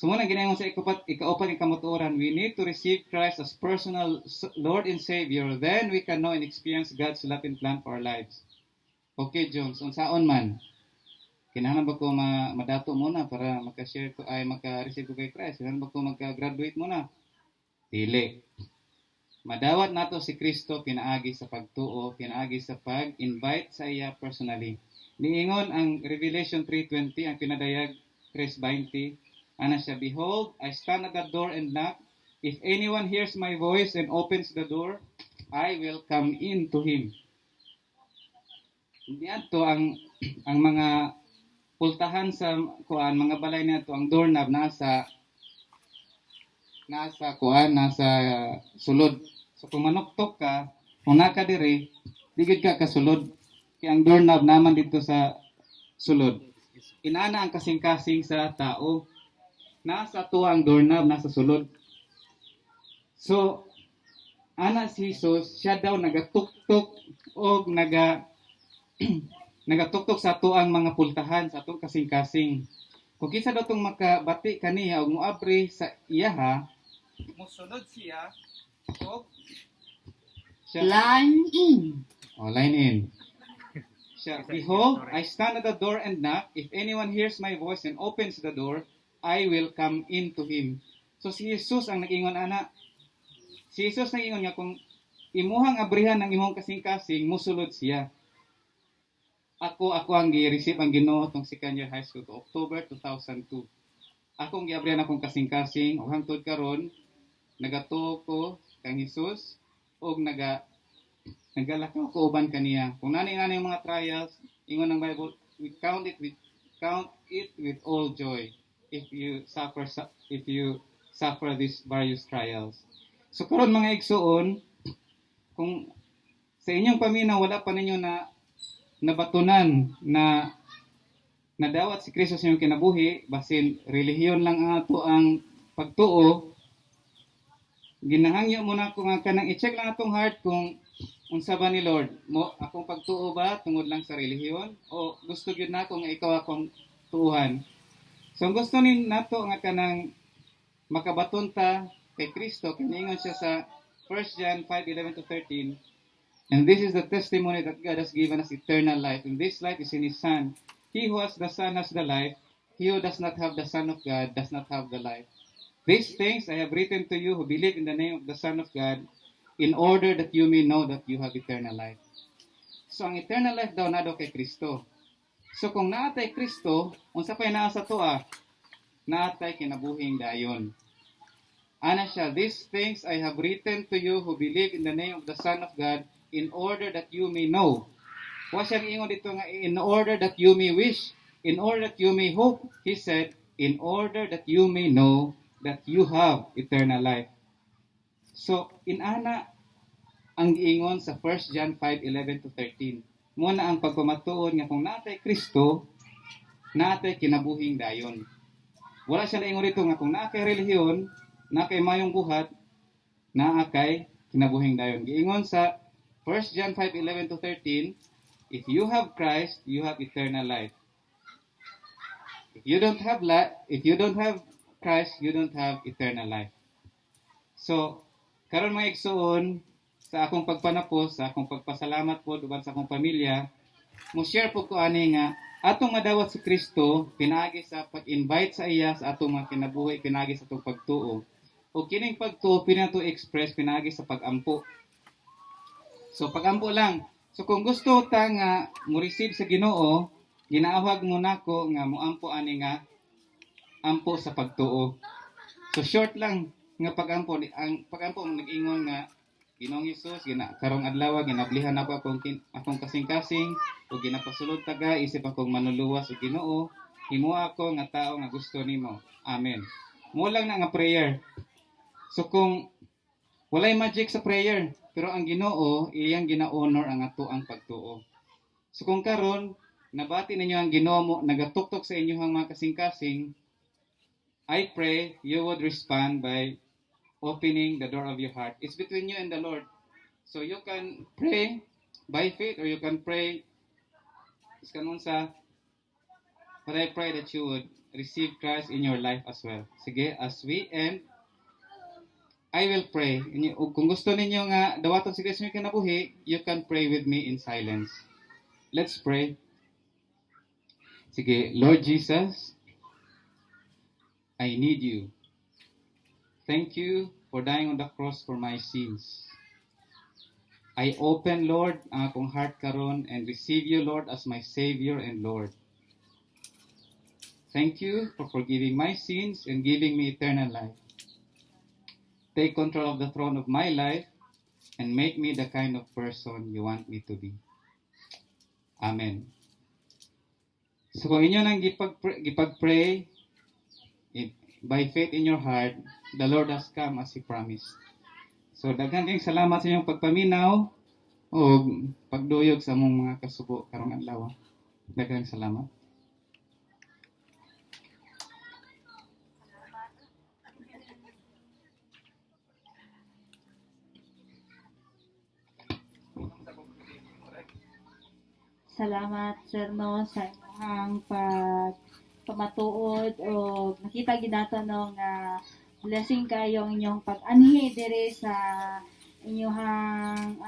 So muna ginayon sa ikaupat nga kamutuoran, we need to receive Christ as personal Lord and Savior. Then we can know and experience God's love and plan for our lives. Okay, Jones, unsaon man? Kinahanglan ba ko madato muna para maka-share ko ay maka-receive ko kay Christ? Kinahanglan ba ko magka-graduate muna? Dili. Madawat nato si Kristo pinaagi sa pagtuo, pinaagi sa pag-invite sa iya personally. Niingon ang Revelation 3:20 ang pinadayag 3:20. Ana siya, behold, I stand at the door and knock. If anyone hears my voice and opens the door, I will come in to him. Diadto ang mga pultahan sa kuan, mga balay nato, ang doorknob nasa kuan, nasa sulod. So kung manuktok ka, kung naka diri, digid ka kasulod. Kaya ang doorknob naman dito sa sulod. Inana ang kasing-kasing sa tao. Nasa tuwa ang doorknob, nasa sulod. So, ana si Jesus, siya daw nagatuktok o nagatuktok sa tuang mga pultahan, sa tuang kasing-kasing. Kung kinsa daw itong makabati kaniya o muabri sa iyaha, musunod siya o siya, Line in. line in. Siya, behold, I stand at the door and knock. If anyone hears my voice and opens the door, I will come into him. So si Jesus ang nag-ingon ana. Si Jesus nag-ingon nga kung imuhang abrihan ng imong kasing-kasing, musulod siya. Ako ang gi-receive ang Ginoo tong second year high school to October 2002. Ako ang gi-abrihan akong kasing-kasing ug hangtod karon nagatuo ko kang Jesus ug nagalakaw ko uban kaniya. Kung nani yung mga trials, ingon ng Bible, we count it with all joy if you suffer these various trials. So karon mga igsuon, kung sa inyong paminaw wala pa ninyo na nabatunan na nadawat si Kristo sa inyong kinabuhi, basin relihiyon lang ato ang pagtuo, ginahangyo muna ko nga kanang i-check lang atong heart kung unsa ba ni Lord mo akong pagtuo ba tungod lang sa relihiyon o gusto gyud nako nga ikaw akong tuuhan. So ang gusto ni nato nga kanang makabaton ta kay Kristo, kinaingon siya sa 1 John 5:11-13. And this is the testimony that God has given us eternal life. And this life is in His Son. He who has the Son has the life. He who does not have the Son of God does not have the life. These things I have written to you who believe in the name of the Son of God, in order that you may know that you have eternal life. So ang eternal life daw na daw kay Kristo. So kung naatay Kristo, unsa pay naa sa tuwa? Naatay kinabuhing dayon. Ana siya, these things I have written to you who believe in the name of the Son of God, in order that you may know Wa siyang ingon dito nga, in order that you may wish, in order that you may hope. He said, in order that you may know that you have eternal life. So, inana ang giingon sa 1 John 5:11 to 13. Muna ang pagpamatuod nga kung natay Kristo, natay kinabuhing dayon. Wala siya naingon dito nga kung naakay relihiyon, naakay mayong buhat, naakay kinabuhing dayon. Giingon sa 1 John 5:11 to 13, if you have Christ, you have eternal life. If you don't have Christ, you don't have eternal life. So, karon mga igsoon, sa akong pagpanapos, sa akong pagpasalamat po uban sa akong pamilya, mo share po ko ani nga atong madawat si Kristo pinaagi sa pag-invite sa iya sa atong mga kinabuhi, pinaagi sa atong pagtuo. O kining pagtuo pinato express pinaagi sa pagampo. So pagampo lang. So kung gusto ta nga mo receive sa Ginoo, ginaawag mo nako nga moampo ani nga ampo sa pagtuo. So short lang nga pagampo, ang pagampo nag-ingon nga Ginoong Hesus, karong adlaw ginablihan ako akong kasing-kasing o ginapasulod taga isip akong manuluwas o Ginoo, himuha ako nga tao nga gusto nimo. Amen. Mo lang na nga prayer. So kung walay magic sa prayer, pero ang Ginoo iyang gina-honor ang ato ang pagtuo. So kung karon nabati ninyo ang Ginoo mo nagatuktok sa inyong mga kasing-kasing, I pray you would respond by opening the door of your heart. It's between you and the Lord. So you can pray by faith or you can pray but I pray that you would receive Christ in your life as well. Sige, as we end, I will pray. Kung gusto ninyo nga dawaton si Kristo yung kinabuhi, you can pray with me in silence. Let's pray. Sige, Lord Jesus, I need you. Thank you for dying on the cross for my sins. I open, Lord, ang akong heart karon and receive you, Lord, as my Savior and Lord. Thank you for forgiving my sins and giving me eternal life. Take control of the throne of my life and make me the kind of person you want me to be. Amen. So kung inyo nang gipag-pray, by faith in your heart, the Lord has come as He promised. So, daghang kayong salamat sa inyong pagpaminaw o pagduyog sa mong mga kasubo karong adlaw. Daghang salamat. Salamat, Sir, no, sa inyong pamatuod o nakita ginato no nga blessing kayo ang inyong pag-anhi dire sa inyong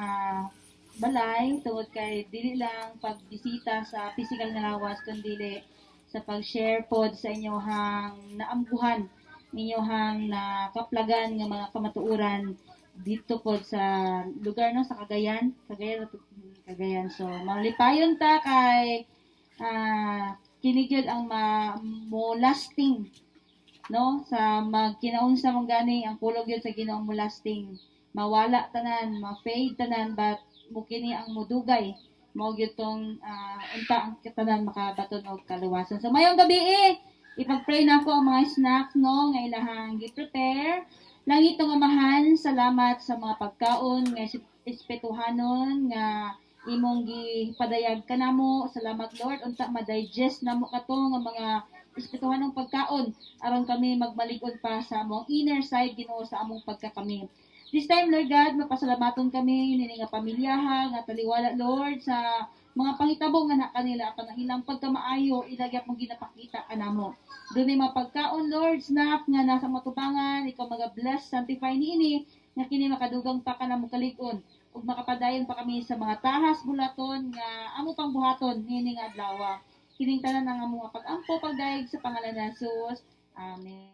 balay tungod kay dili lang pagbisita sa physical nga lawas kundi sa pag-share pod sa inyong naambuhan inyong nakaplagan nga mga kamatuoran dito pod sa lugar no sa Cagayan. So malipayon ta kay kini gyud ang mo lasting no sa magkinaunsa mong gani ang kulog gyud sa Ginoong mo lasting mawala tanan ma-fade tanan but mo kini ang mudugay mao gyud tong unta ang tanan makabaton og kaluwasan. So mayong gabi ipag-pray nako ang mga snacks no nga ilahang gi-prepare langit nga amahan, salamat sa mga pagkaon nga espetuhanon nga imong gipadayag kanamo. Salamat Lord unta ma-digest namo kato nga mga espetuhanong pagkaon aron kami magmalig-on pa sa among inner side Ginoo sa among pagkakami. This time Lord God, mapasalamaton kami nini nga pamilyaha nga taliwala Lord sa mga pangitabo nga na kanila apan ang ilang pagkamaayo ilagyap mong ginapakita kanamo. Dunay mga pagkaon Lord snack nga nasa matubangan ikaw maga-bless sanctify niini nga kini makadugang pa kanamo kalig-on ug makapadayon pa kami sa mga tahas bulaton nga amo pang buhaton niini nga adlaw. Kining tanan ang among pag-ampo pagdaig sa pangalan ni Jesus. Amen.